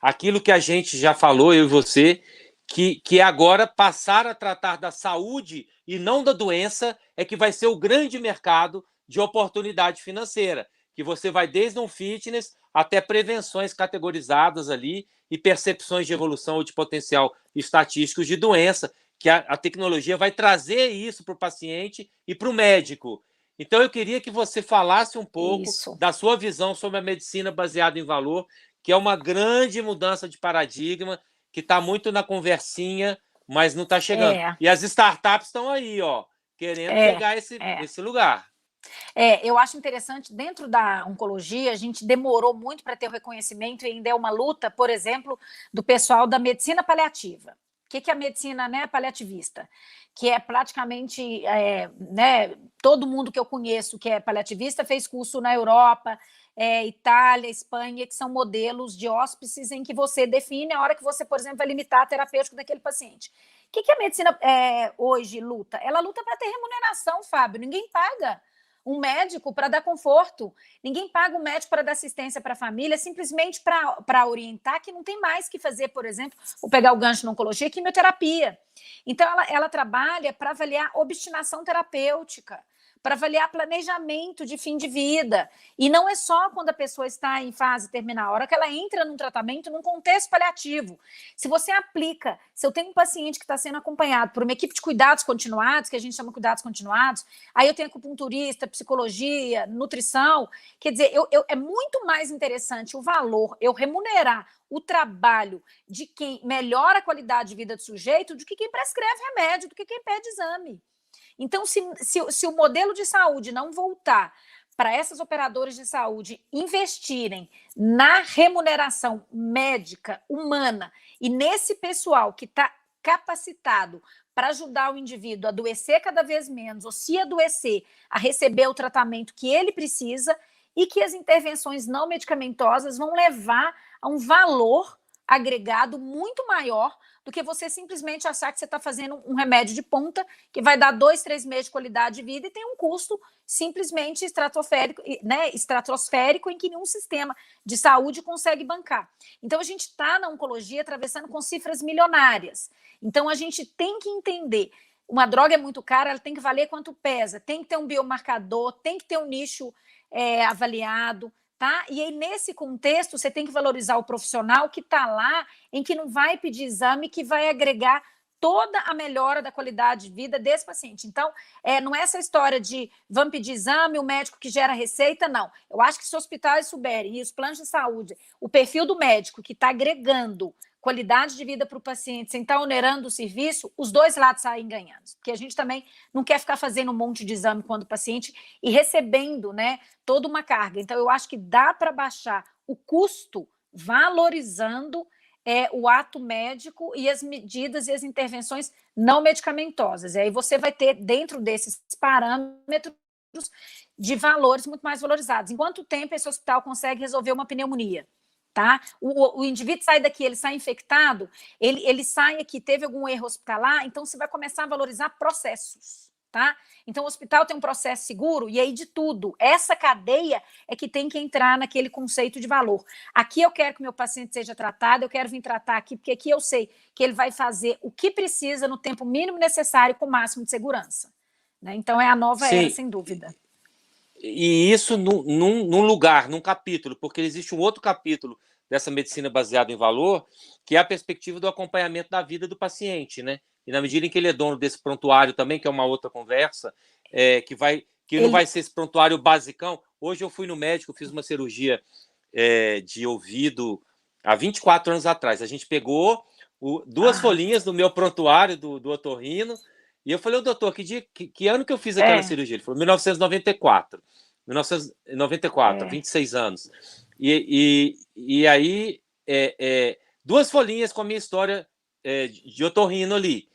Aquilo que a gente já falou, eu e você, que agora passar a tratar da saúde e não da doença é que vai ser o grande mercado de oportunidade financeira, que você vai desde um fitness até prevenções categorizadas ali e percepções de evolução ou de potencial estatístico de doença, que a tecnologia vai trazer isso para o paciente e para o médico. Então, eu queria que você falasse um pouco da sua visão sobre a medicina baseada em valor, que é uma grande mudança de paradigma, que está muito na conversinha, mas não está chegando. E as startups estão aí, querendo pegar esse lugar. Eu acho interessante, dentro da oncologia, a gente demorou muito para ter o reconhecimento e ainda é uma luta, por exemplo, do pessoal da medicina paliativa. O que é a medicina paliativista? Que é praticamente, todo mundo que eu conheço que é paliativista fez curso na Europa, Itália, Espanha, que são modelos de hóspices em que você define a hora que você, por exemplo, vai limitar a terapêutica daquele paciente. O que a medicina hoje luta? Ela luta para ter remuneração, Fábio. Ninguém paga um médico para dar conforto, ninguém paga um médico para dar assistência para a família, simplesmente para orientar, que não tem mais que fazer, por exemplo, vou pegar o gancho na oncologia, quimioterapia. Então, ela trabalha para avaliar obstinação terapêutica, para avaliar planejamento de fim de vida. E não é só quando a pessoa está em fase terminal, a hora que ela entra num tratamento, num contexto paliativo. Se você aplica, se eu tenho um paciente que está sendo acompanhado por uma equipe de cuidados continuados, que a gente chama de cuidados continuados, aí eu tenho acupunturista, psicologia, nutrição, quer dizer, é muito mais interessante o valor, eu remunerar o trabalho de quem melhora a qualidade de vida do sujeito do que quem prescreve remédio, do que quem pede exame. Então, se o modelo de saúde não voltar para essas operadoras de saúde investirem na remuneração médica, humana, e nesse pessoal que está capacitado para ajudar o indivíduo a adoecer cada vez menos, ou se adoecer, a receber o tratamento que ele precisa, e que as intervenções não medicamentosas vão levar a um valor agregado muito maior do que você simplesmente achar que você está fazendo um remédio de ponta que vai dar 2, 3 meses de qualidade de vida e tem um custo simplesmente estratosférico, né, estratosférico, em que nenhum sistema de saúde consegue bancar. Então, a gente está na oncologia atravessando com cifras milionárias. Então, a gente tem que entender, uma droga é muito cara, ela tem que valer quanto pesa, tem que ter um biomarcador, tem que ter um nicho avaliado, tá? E aí, nesse contexto, você tem que valorizar o profissional que está lá, em que não vai pedir exame, que vai agregar toda a melhora da qualidade de vida desse paciente. Então, não é essa história de vamos pedir exame, o médico que gera receita, não. Eu acho que se os hospitais souberem, e os planos de saúde, o perfil do médico que está agregando qualidade de vida para o paciente, sem estar onerando o serviço, os dois lados saem ganhando. Porque a gente também não quer ficar fazendo um monte de exame quando o paciente e recebendo, né, toda uma carga. Então, eu acho que dá para baixar o custo valorizando o ato médico e as medidas e as intervenções não medicamentosas. E aí você vai ter, dentro desses parâmetros, de valores muito mais valorizados. Em quanto tempo esse hospital consegue resolver uma pneumonia? Tá? O indivíduo sai daqui, ele sai infectado, ele sai aqui, teve algum erro hospitalar, então você vai começar a valorizar processos. Tá? Então, o hospital tem um processo seguro, e aí de tudo. Essa cadeia é que tem que entrar naquele conceito de valor. Aqui eu quero que o meu paciente seja tratado, eu quero vir tratar aqui, porque aqui eu sei que ele vai fazer o que precisa no tempo mínimo necessário com o máximo de segurança. Né? Então, é a nova era, sem dúvida. E isso num lugar, num capítulo, porque existe um outro capítulo dessa medicina baseada em valor, que é a perspectiva do acompanhamento da vida do paciente, né? E na medida em que ele é dono desse prontuário também, que é uma outra conversa, que não vai ser esse prontuário basicão. Hoje eu fui no médico, fiz uma cirurgia de ouvido há 24 anos atrás. A gente pegou duas folhinhas do meu prontuário do otorrino, e eu falei, doutor, que ano que eu fiz aquela cirurgia? Ele falou, 1994. 1994, 26 anos. E aí, duas folhinhas com a minha história de otorrino ali.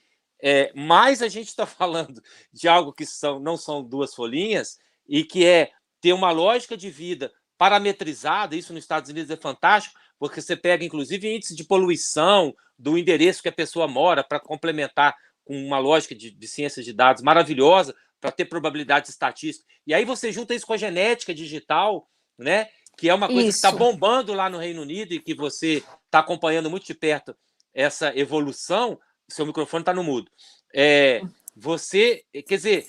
Mas a gente está falando de algo que não são duas folhinhas e que é ter uma lógica de vida parametrizada. Isso nos Estados Unidos é fantástico, porque você pega, inclusive, índice de poluição do endereço que a pessoa mora para complementar com uma lógica de ciências de dados maravilhosa para ter probabilidades estatísticas. E aí você junta isso com a genética digital, né? Que é uma coisa que está bombando lá no Reino Unido e que você está acompanhando muito de perto essa evolução. Seu microfone está no mudo. Quer dizer,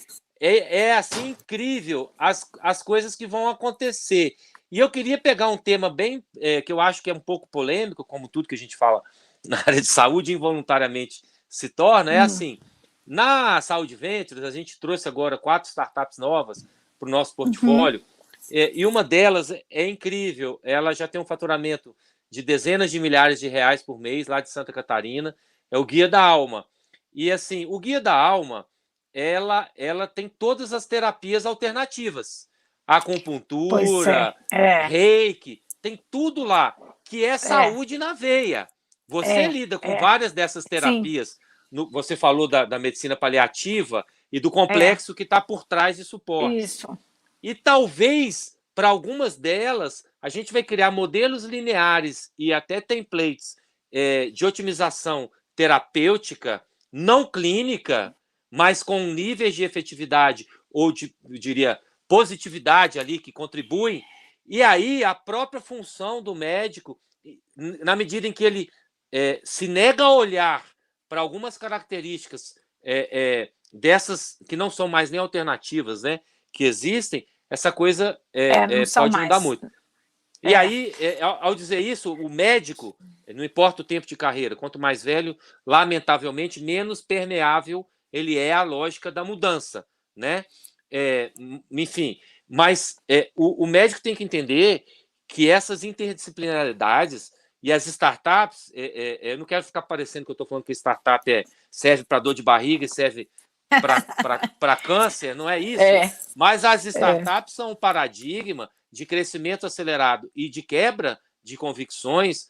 assim incrível as coisas que vão acontecer. E eu queria pegar um tema bem que eu acho que é um pouco polêmico, como tudo que a gente fala na área de saúde, involuntariamente se torna, assim, na Saúde Ventures, a gente trouxe agora 4 startups novas para o nosso portfólio, e uma delas é incrível, ela já tem um faturamento de dezenas de milhares de reais por mês, lá de Santa Catarina, é o Guia da Alma. E, assim, o Guia da Alma, ela tem todas as terapias alternativas, acupuntura, reiki, tem tudo lá, que é saúde na veia. Você lida com várias dessas terapias. Você falou da medicina paliativa e do complexo que está por trás de suporte. Isso. E talvez, para algumas delas, a gente vai criar modelos lineares e até templates de otimização terapêutica, não clínica, mas com níveis de efetividade ou eu diria, positividade ali que contribuem. E aí a própria função do médico, na medida em que ele se nega a olhar para algumas características dessas que não são mais nem alternativas, né? que existem, essa coisa não são pode não dar mais. muito. E aí, ao dizer isso, o médico, não importa o tempo de carreira, quanto mais velho, lamentavelmente, menos permeável ele é à lógica da mudança, né? Enfim, mas o médico tem que entender que essas interdisciplinaridades e as startups, eu não quero ficar parecendo que eu estou falando que startup serve para dor de barriga e serve para câncer, não é isso? Mas as startups são um paradigma de crescimento acelerado e de quebra de convicções,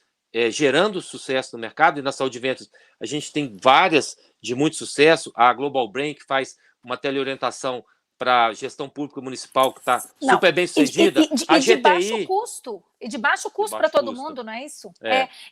gerando sucesso no mercado. E na Saúde Ventos a gente tem várias de muito sucesso. A Global Brain, que faz uma teleorientação para gestão pública municipal, que está super bem sucedida. E de baixo custo. E de baixo custo para todo mundo, não é isso?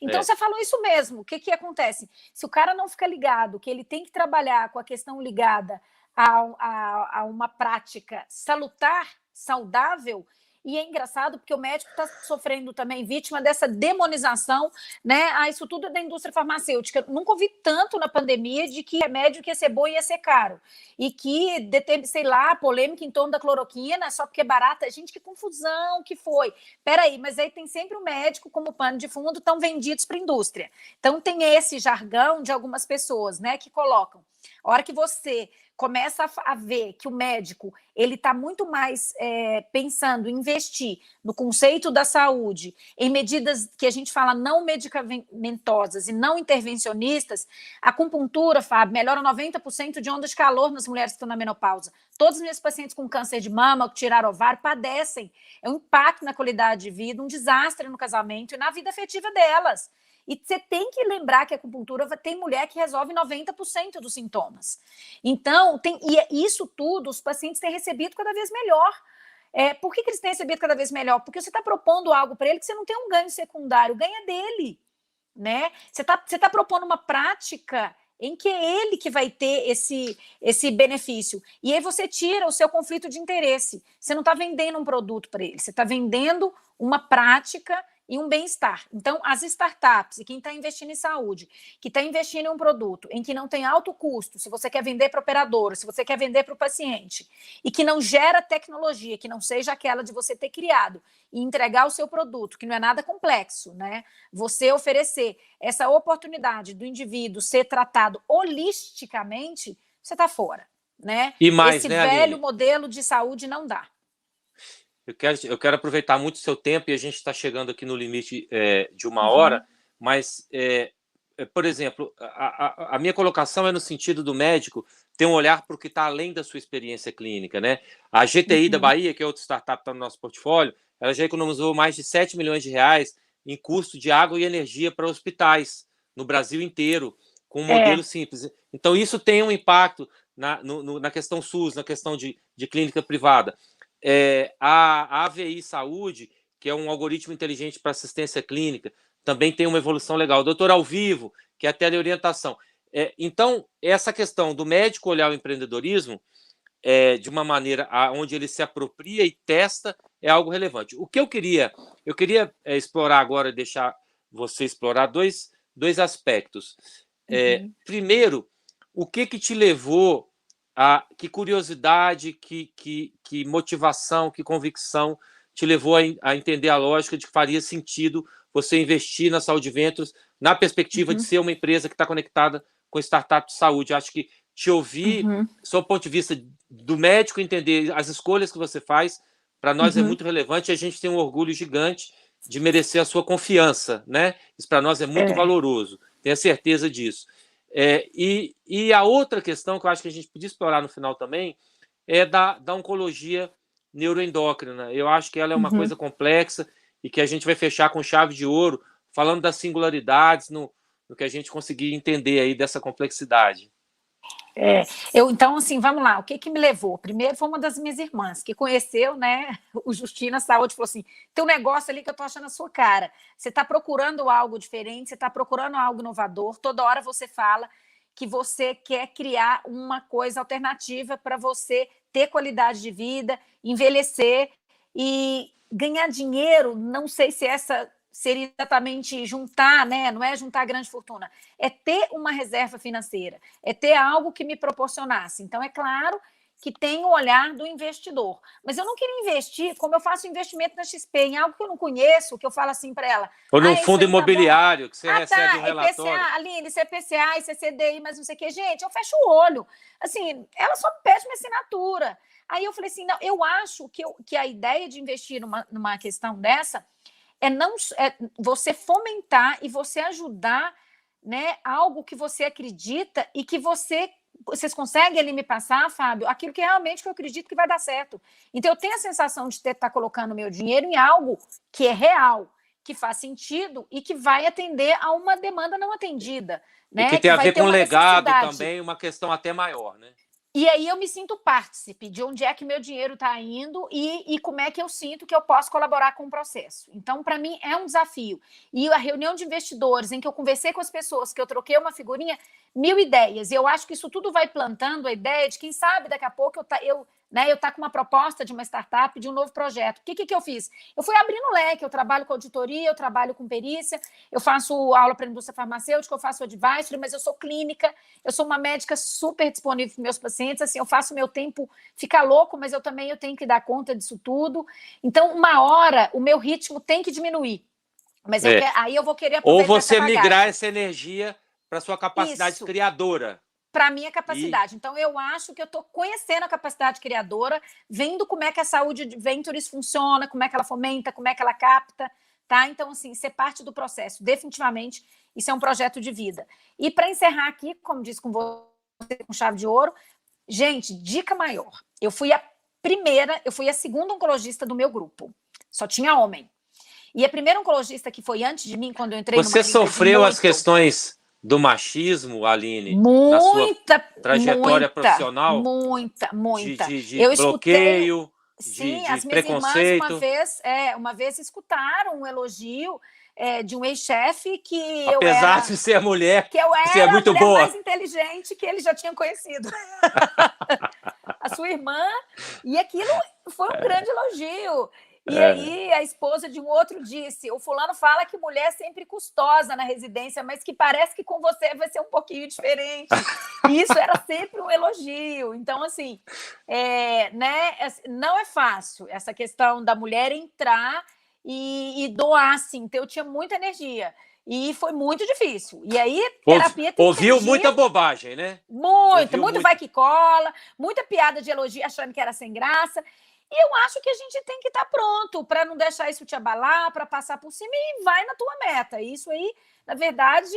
Então, você falou isso mesmo. O que acontece? Se o cara não fica ligado, que ele tem que trabalhar com a questão ligada a uma prática salutar, saudável, e é engraçado porque o médico está sofrendo também vítima dessa demonização, né? Isso tudo é da indústria farmacêutica. Nunca ouvi tanto na pandemia de que remédio que ia ser bom e ia ser caro. E que, sei lá, polêmica em torno da cloroquina, só porque é barata. Gente, que confusão que foi. Peraí, mas aí tem sempre o médico como pano de fundo, tão vendidos para a indústria. Então tem esse jargão de algumas pessoas, né, que colocam. A hora que você começa a ver que o médico ele está muito mais pensando em investir no conceito da saúde, em medidas que a gente fala não medicamentosas e não intervencionistas, a acupuntura, Fábio, melhora 90% de ondas de calor nas mulheres que estão na menopausa. Todos os meus pacientes com câncer de mama, que tiraram ovário, padecem. É um impacto na qualidade de vida, um desastre no casamento e na vida afetiva delas. E você tem que lembrar que a acupuntura tem mulher que resolve 90% dos sintomas. Então, e isso tudo os pacientes têm recebido cada vez melhor. Por que eles têm recebido cada vez melhor? Porque você está propondo algo para ele que você não tem um ganho secundário, o ganho é dele. Né? Você tá propondo uma prática em que é ele que vai ter esse benefício. E aí você tira o seu conflito de interesse. Você não está vendendo um produto para ele, você está vendendo uma prática e um bem-estar. Então, as startups e quem está investindo em saúde, que está investindo em um produto em que não tem alto custo, se você quer vender para a operadora, se você quer vender para o paciente, e que não gera tecnologia, que não seja aquela de você ter criado e entregar o seu produto, que não é nada complexo, né? Você oferecer essa oportunidade do indivíduo ser tratado holisticamente, você está fora, né? E mais, esse né, velho Aline? modelo de saúde não dá. Eu quero aproveitar muito o seu tempo e a gente está chegando aqui no limite de uma hora, mas, por exemplo, a minha colocação é no sentido do médico ter um olhar para o que está além da sua experiência clínica, né? A GTI da Bahia, que é outra startup que está no nosso portfólio, ela já economizou mais de 7 milhões de reais em custo de água e energia para hospitais no Brasil inteiro, com um modelo simples. Então, isso tem um impacto na questão SUS, na questão de clínica privada. A AVI Saúde, que é um algoritmo inteligente para assistência clínica, também tem uma evolução legal. O Doutor ao Vivo, que é a teleorientação. Então, essa questão do médico olhar o empreendedorismo de uma maneira onde ele se apropria e testa é algo relevante. O que eu queria explorar agora, deixar você explorar dois aspectos. Primeiro, o que te levou que curiosidade, que motivação, que convicção te levou a entender a lógica de que faria sentido você investir na Saúde Ventos na perspectiva de ser uma empresa que está conectada com startup de saúde? Acho que te ouvir, sob o ponto de vista do médico, entender as escolhas que você faz, para nós é muito relevante e a gente tem um orgulho gigante de merecer a sua confiança, né? Isso para nós é muito valoroso, tenha certeza disso. E a outra questão que eu acho que a gente podia explorar no final também é da oncologia neuroendócrina. Eu acho que ela é uma coisa complexa e que a gente vai fechar com chave de ouro, falando das singularidades, no que a gente conseguir entender aí dessa complexidade. Então, assim, vamos lá, o que me levou? Primeiro foi uma das minhas irmãs, que conheceu, né, o Justina Saúde, falou assim, tem um negócio ali que eu tô achando a sua cara, você tá procurando algo diferente, você tá procurando algo inovador, toda hora você fala que você quer criar uma coisa alternativa para você ter qualidade de vida, envelhecer e ganhar dinheiro, não sei se essa seria exatamente juntar, né? Não é juntar grande fortuna, é ter uma reserva financeira, é ter algo que me proporcionasse. Então, é claro que tem o olhar do investidor. Mas eu não queria investir, como eu faço investimento na XP, em algo que eu não conheço, que eu falo assim para ela. Ou num fundo isso aí tá bom. imobiliário, que você recebe um relatório. IPCA, Aline, isso é IPCA, isso é CDI, mas não sei o que. Gente, eu fecho o olho. Assim, ela só pede minha assinatura. Aí eu falei assim, não, eu acho que a ideia de investir numa questão dessa é você fomentar e você ajudar, né, algo que você acredita e que vocês conseguem ali me passar, Fábio, aquilo que realmente eu acredito que vai dar certo. Então, eu tenho a sensação de estar colocando meu dinheiro em algo que é real, que faz sentido e que vai atender a uma demanda não atendida. Né? E que tem a ver com legado necessidade. também, uma questão até maior, né? E aí eu me sinto partícipe de onde é que meu dinheiro está indo e como é que eu sinto que eu posso colaborar com o processo. Então, para mim, é um desafio. E a reunião de investidores em que eu conversei com as pessoas, que eu troquei uma figurinha, 1000 ideias. E eu acho que isso tudo vai plantando a ideia de, quem sabe, daqui a pouco eu tá com uma proposta de uma startup, de um novo projeto. O que eu fiz? Eu fui abrindo leque, eu trabalho com auditoria, eu trabalho com perícia, eu faço aula para a indústria farmacêutica, eu faço advisory, mas eu sou clínica, eu sou uma médica super disponível para meus pacientes, assim, eu faço meu tempo ficar louco, mas eu tenho que dar conta disso tudo. Então, uma hora, o meu ritmo tem que diminuir. Mas aí eu vou querer aproveitar. Ou você migrar essa energia para sua capacidade criadora. Para a minha capacidade. Então, eu acho que eu estou conhecendo a capacidade criadora, vendo como é que a saúde de Ventures funciona, como é que ela fomenta, como é que ela capta, tá? Então, assim, ser parte do processo, definitivamente, isso é um projeto de vida. E para encerrar aqui, como disse com você, com chave de ouro, gente, dica maior. Eu fui a segunda oncologista do meu grupo. Só tinha homem. E a primeira oncologista que foi antes de mim, quando eu entrei Você sofreu as questões do machismo, Aline? Muita, na sua trajetória profissional? Muita. De bloqueio, sim, de as minhas preconceito. irmãs uma vez escutaram um elogio de um ex-chefe que apesar de ser mulher, que eu era você é muito a mulher boa. mais inteligente que ele já tinha conhecido. A sua irmã, e aquilo foi um grande elogio. E aí a esposa de um outro disse, o fulano fala que mulher é sempre custosa na residência, mas que parece que com você vai ser um pouquinho diferente. E isso era sempre um elogio. Então, assim, não é fácil essa questão da mulher entrar e doar, assim. Então, eu tinha muita energia. E foi muito difícil. E aí, terapia tem ouviu muita bobagem, né? Muito vai que cola, muita piada de elogio achando que era sem graça. E eu acho que a gente tem que estar pronto para não deixar isso te abalar, para passar por cima e vai na tua meta. Isso aí, na verdade,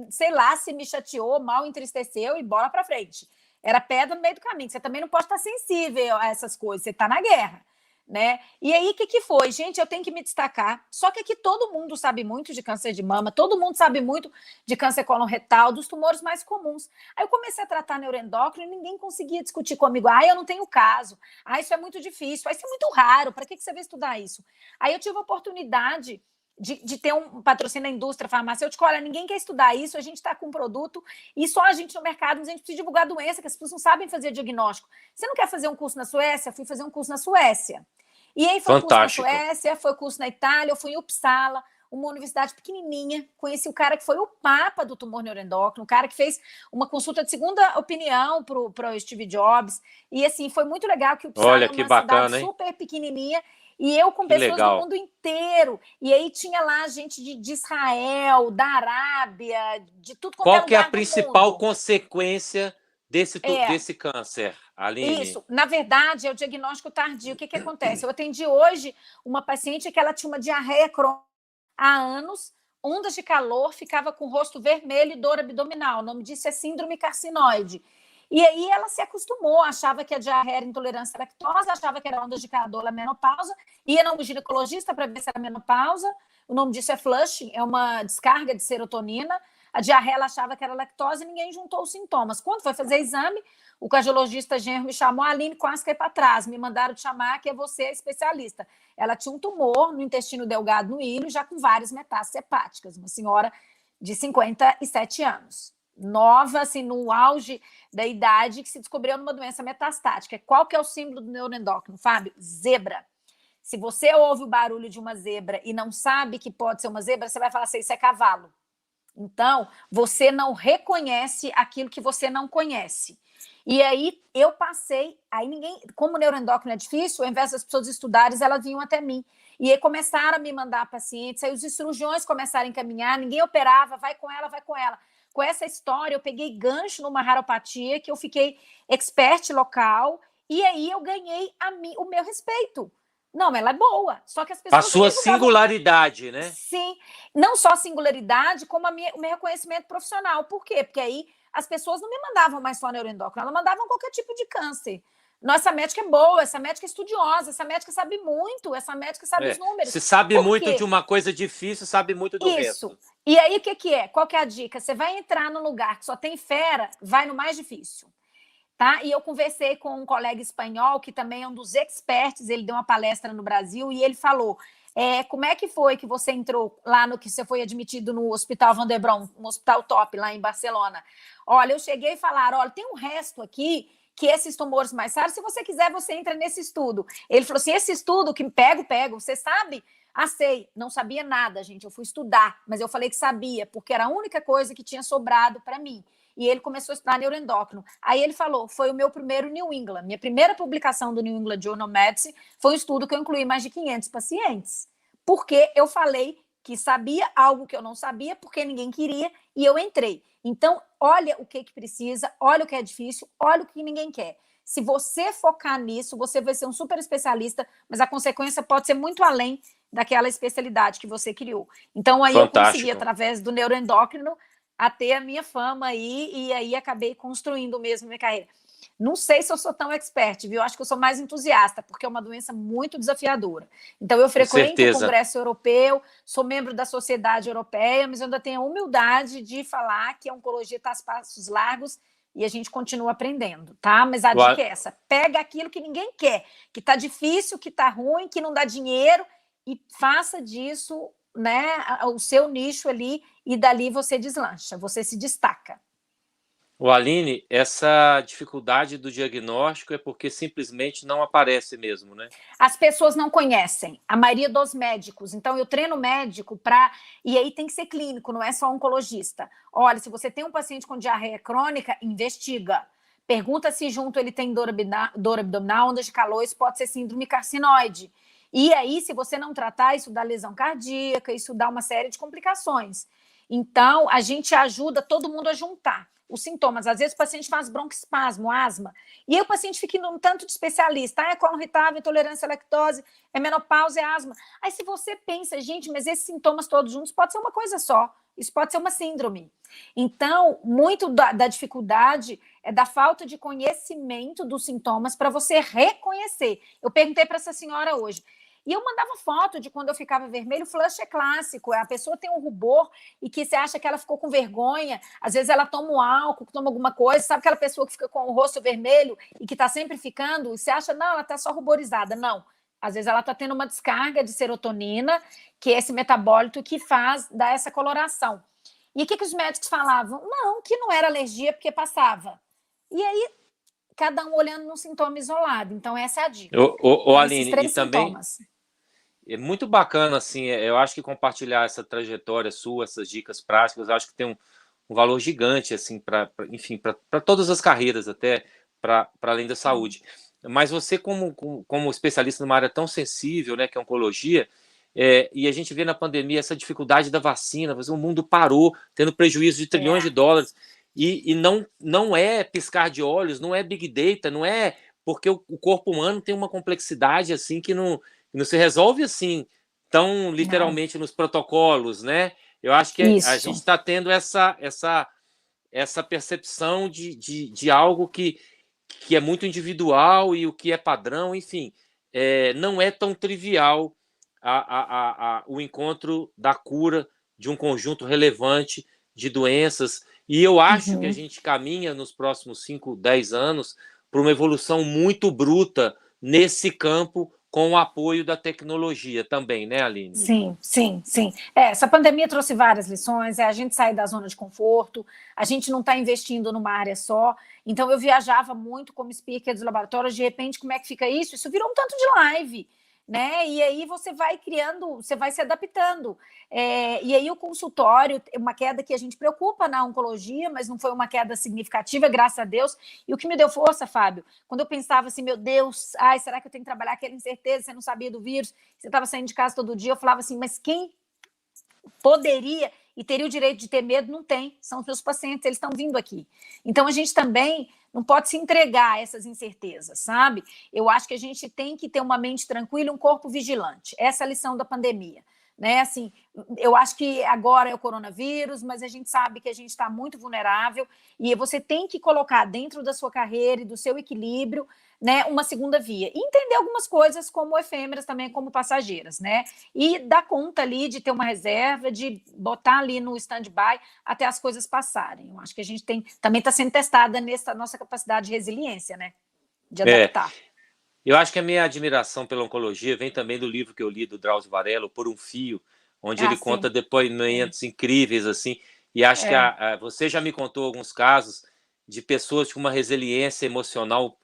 sei lá, se me chateou, mal entristeceu e bola para frente. Era pedra no meio do caminho. Você também não pode estar sensível a essas coisas, você está na guerra. Né? E aí, o que foi? Gente, eu tenho que me destacar. Só que aqui todo mundo sabe muito de câncer de mama, todo mundo sabe muito de câncer coloretal, dos tumores mais comuns. Aí eu comecei a tratar neuroendócrino e ninguém conseguia discutir comigo. Eu não tenho caso. Isso é muito difícil. Isso é muito raro. Para que você vai estudar isso? Aí eu tive a oportunidade de ter um patrocínio da indústria farmacêutica. Olha, ninguém quer estudar isso, a gente está com um produto e só a gente no mercado, mas a gente precisa divulgar a doença, que as pessoas não sabem fazer diagnóstico. Você não quer fazer um curso na Suécia? Fui fazer um curso na Suécia. E aí foi Fantástico. Curso na Suécia, foi curso na Itália, eu fui em Uppsala, uma universidade pequenininha, conheci o cara que foi o papa do tumor neuroendócrino, o cara que fez uma consulta de segunda opinião para o Steve Jobs, e assim, foi muito legal que o Uppsala é uma cidade super pequenininha, e eu com pessoas do mundo inteiro, e aí tinha lá gente de Israel, da Arábia, de tudo quanto é lugar do mundo. Qual que é a principal consequência desse câncer, Aline? Isso, na verdade, é o diagnóstico tardio. O que acontece? Eu atendi hoje uma paciente que ela tinha uma diarreia crônica há anos, ondas de calor, ficava com o rosto vermelho e dor abdominal. O nome disso é síndrome carcinoide. E aí ela se acostumou, achava que a diarreia era intolerância à lactose, achava que era ondas de calor na menopausa, ia no ginecologista para ver se era menopausa. O nome disso é flushing, é uma descarga de serotonina. A diarreia ela achava que era lactose e ninguém juntou os sintomas. Quando foi fazer exame, o cardiologista genro me chamou, Aline, quase cai para trás. Me mandaram te chamar, que é você especialista. Ela tinha um tumor no intestino delgado no hílio, já com várias metástases hepáticas. Uma senhora de 57 anos. Nova, assim, no auge da idade, que se descobriu numa doença metastática. Qual que é o símbolo do neuroendócrino, Fábio? Zebra. Se você ouve o barulho de uma zebra e não sabe que pode ser uma zebra, você vai falar assim, isso é cavalo. Então, você não reconhece aquilo que você não conhece. E aí eu passei, aí ninguém, como neuroendócrino é difícil, ao invés das pessoas estudarem, elas vinham até mim. E aí começaram a me mandar pacientes, aí os cirurgiões começaram a encaminhar, ninguém operava, vai com ela, vai com ela. Com essa história, eu peguei gancho numa raropatia, que eu fiquei expert local, e aí eu ganhei o meu respeito. Não, ela é boa, só que as A pessoas não sua divulgavam. singularidade, né? Sim, não só a singularidade, como o meu reconhecimento profissional. Por quê? Porque aí as pessoas não me mandavam mais só neuroendócrino, elas mandavam qualquer tipo de câncer. Nossa, essa médica é boa, essa médica é estudiosa, essa médica sabe muito, essa médica sabe os números. Se sabe Por muito de quê? uma coisa difícil, sabe muito do Isso. resto. E aí, o que é? Qual que é a dica? Você vai entrar num lugar que só tem fera, vai no mais difícil. Tá? E eu conversei com um colega espanhol, que também é um dos experts, ele deu uma palestra no Brasil, e ele falou, como é que foi que você entrou lá no que você foi admitido no Hospital Vall d'Hebron, um hospital top lá em Barcelona? Olha, eu cheguei e falaram, olha, tem um resto aqui que esses tumores mais raros, se você quiser, você entra nesse estudo. Ele falou assim, esse estudo que pego, você sabe? Ah, sei, não sabia nada, gente, eu fui estudar, mas eu falei que sabia, porque era a única coisa que tinha sobrado para mim. E ele começou a estudar neuroendócrino. Aí ele falou, foi o meu primeiro New England. Minha primeira publicação do New England Journal of Medicine foi um estudo que eu incluí mais de 500 pacientes. Porque eu falei que sabia algo que eu não sabia, porque ninguém queria, e eu entrei. Então, olha o que precisa, olha o que é difícil, olha o que ninguém quer. Se você focar nisso, você vai ser um super especialista, mas a consequência pode ser muito além daquela especialidade que você criou. Então, aí eu consegui, Fantástico. através do neuroendócrino, a ter a minha fama aí, e aí acabei construindo mesmo minha carreira. Não sei se eu sou tão expert, viu? Acho que eu sou mais entusiasta, porque é uma doença muito desafiadora. Então, eu frequento o Congresso Europeu, sou membro da Sociedade Europeia, mas eu ainda tenho a humildade de falar que a oncologia está a passos largos e a gente continua aprendendo, tá? Mas a dica é essa, pega aquilo que ninguém quer, que está difícil, que está ruim, que não dá dinheiro, e faça disso, né, o seu nicho ali, e dali você deslancha, você se destaca. Aline, essa dificuldade do diagnóstico é porque simplesmente não aparece mesmo, né? As pessoas não conhecem, a maioria dos médicos. Então, eu treino médico para... E aí tem que ser clínico, não é só oncologista. Olha, se você tem um paciente com diarreia crônica, investiga. Pergunta se junto ele tem dor abdominal, ondas de calor, isso pode ser síndrome carcinoide. E aí, se você não tratar, isso dá lesão cardíaca, isso dá uma série de complicações. Então, a gente ajuda todo mundo a juntar os sintomas. Às vezes o paciente faz broncoespasmo, asma, e aí o paciente fica indo um tanto de especialista, é colo irritável, intolerância à lactose, é menopausa, é asma. Aí se você pensa, gente, mas esses sintomas todos juntos pode ser uma coisa só, isso pode ser uma síndrome. Então, muito da dificuldade é da falta de conhecimento dos sintomas para você reconhecer. Eu perguntei para essa senhora hoje, e eu mandava foto de quando eu ficava vermelho, flush é clássico, a pessoa tem um rubor e que você acha que ela ficou com vergonha, às vezes ela toma um álcool, toma alguma coisa, sabe aquela pessoa que fica com o rosto vermelho e que está sempre ficando, e você acha, não, ela está só ruborizada. Não, às vezes ela está tendo uma descarga de serotonina, que é esse metabólito que dá essa coloração. E o que os médicos falavam? Não, que não era alergia porque passava. E aí, cada um olhando num sintoma isolado. Então, essa é a dica. Aline, e também sintomas. é muito bacana, assim, eu acho que compartilhar essa trajetória sua, essas dicas práticas, eu acho que tem um valor gigante, assim, enfim, para todas as carreiras, até para além da saúde. Mas você, como especialista numa área tão sensível, né, que é a oncologia, e a gente vê na pandemia essa dificuldade da vacina, o mundo parou, tendo prejuízo de trilhões de dólares, e não é piscar de olhos, não é big data, não é porque o corpo humano tem uma complexidade assim que não se resolve assim, tão literalmente nos protocolos, né? Eu acho que a gente está tendo essa percepção de algo que é muito individual e o que é padrão, enfim, não é tão trivial o encontro da cura de um conjunto relevante de doenças. E eu acho que a gente caminha nos próximos 5, 10 anos para uma evolução muito bruta nesse campo, com o apoio da tecnologia também, né, Aline? Sim. Essa pandemia trouxe várias lições, a gente sair da zona de conforto, a gente não está investindo numa área só. Então, eu viajava muito como speaker dos laboratórios, de repente, como é que fica isso? Isso virou um tanto de live. né? E aí você vai criando, você vai se adaptando. E aí o consultório, uma queda que a gente preocupa na oncologia, mas não foi uma queda significativa, graças a Deus. E o que me deu força, Fábio, quando eu pensava assim, meu Deus, ai, será que eu tenho que trabalhar aquela incerteza, você não sabia do vírus, você estava saindo de casa todo dia, eu falava assim, mas quem poderia e teria o direito de ter medo? Não tem, são os meus pacientes, eles estão vindo aqui. Então a gente também não pode se entregar a essas incertezas, sabe? Eu acho que a gente tem que ter uma mente tranquila e um corpo vigilante. Essa é a lição da pandemia, né? Assim, eu acho que agora é o coronavírus, mas a gente sabe que a gente está muito vulnerável e você tem que colocar dentro da sua carreira e do seu equilíbrio, né, uma segunda via. E entender algumas coisas como efêmeras também, como passageiras, né? E dar conta ali de ter uma reserva, de botar ali no stand-by até as coisas passarem. Eu acho que a gente também está sendo testada nessa nossa capacidade de resiliência, né? De adaptar. Eu acho que a minha admiração pela oncologia vem também do livro que eu li do Drauzio Varela, Por um Fio, onde ele conta depoimentos incríveis, assim, e acho que você já me contou alguns casos de pessoas com uma resiliência emocional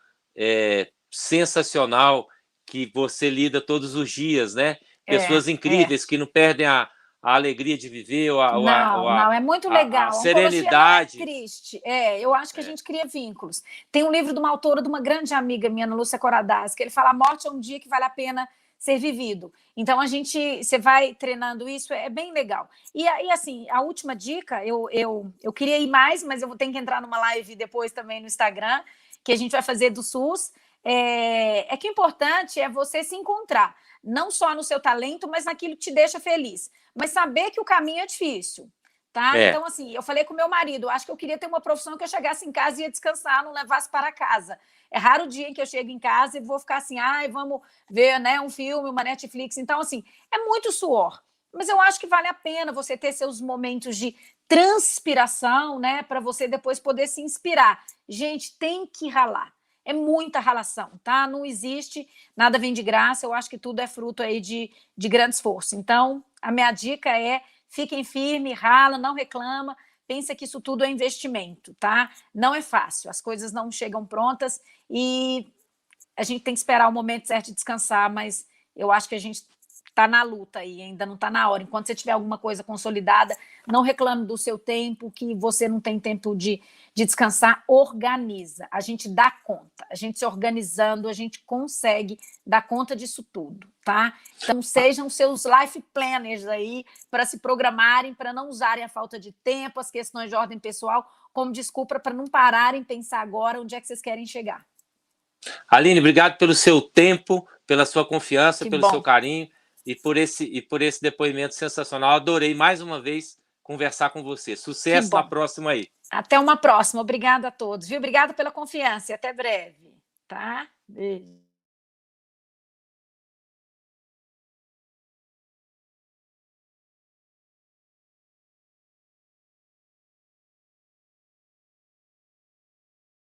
sensacional, que você lida todos os dias, né? Pessoas incríveis que não perdem a alegria de viver, não, é muito legal. a serenidade. Não é triste. Eu acho que a gente cria vínculos. Tem um livro de uma autora, de uma grande amiga minha, Ana Lúcia Coradaz, que ele fala: a morte é um dia que vale a pena ser vivido. Então, você vai treinando isso, é bem legal. E aí, assim, a última dica, eu queria ir mais, mas eu vou ter que entrar numa live depois também no Instagram, que a gente vai fazer do SUS, que o importante é você se encontrar, não só no seu talento, mas naquilo que te deixa feliz. Mas saber que o caminho é difícil, tá? Então, assim, eu falei com meu marido, acho que eu queria ter uma profissão que eu chegasse em casa e ia descansar, não levasse para casa. É raro o dia em que eu chego em casa e vou ficar assim, vamos ver, né, um filme, uma Netflix. Então, assim, é muito suor. Mas eu acho que vale a pena você ter seus momentos de transpiração, né, para você depois poder se inspirar. Gente, tem que ralar. É muita ralação, tá? Não existe, nada vem de graça, eu acho que tudo é fruto aí de grande esforço. Então, a minha dica é: fiquem firmes, rala, não reclama, pensa que isso tudo é investimento, tá? Não é fácil, as coisas não chegam prontas e a gente tem que esperar o momento certo de descansar, mas eu acho que a gente está na luta aí, ainda não está na hora. Enquanto você tiver alguma coisa consolidada, não reclame do seu tempo, que você não tem tempo de descansar, organiza. A gente dá conta. A gente se organizando, a gente consegue dar conta disso tudo, tá? Então, sejam seus life planners aí para se programarem, para não usarem a falta de tempo, as questões de ordem pessoal, como desculpa para não pararem pensar agora onde é que vocês querem chegar. Aline, obrigado pelo seu tempo, pela sua confiança, pelo seu carinho e por esse depoimento sensacional. Adorei mais uma vez conversar com você. Sucesso na próxima aí. Até uma próxima. Obrigada a todos, viu? Obrigada pela confiança e até breve, tá? Beijo.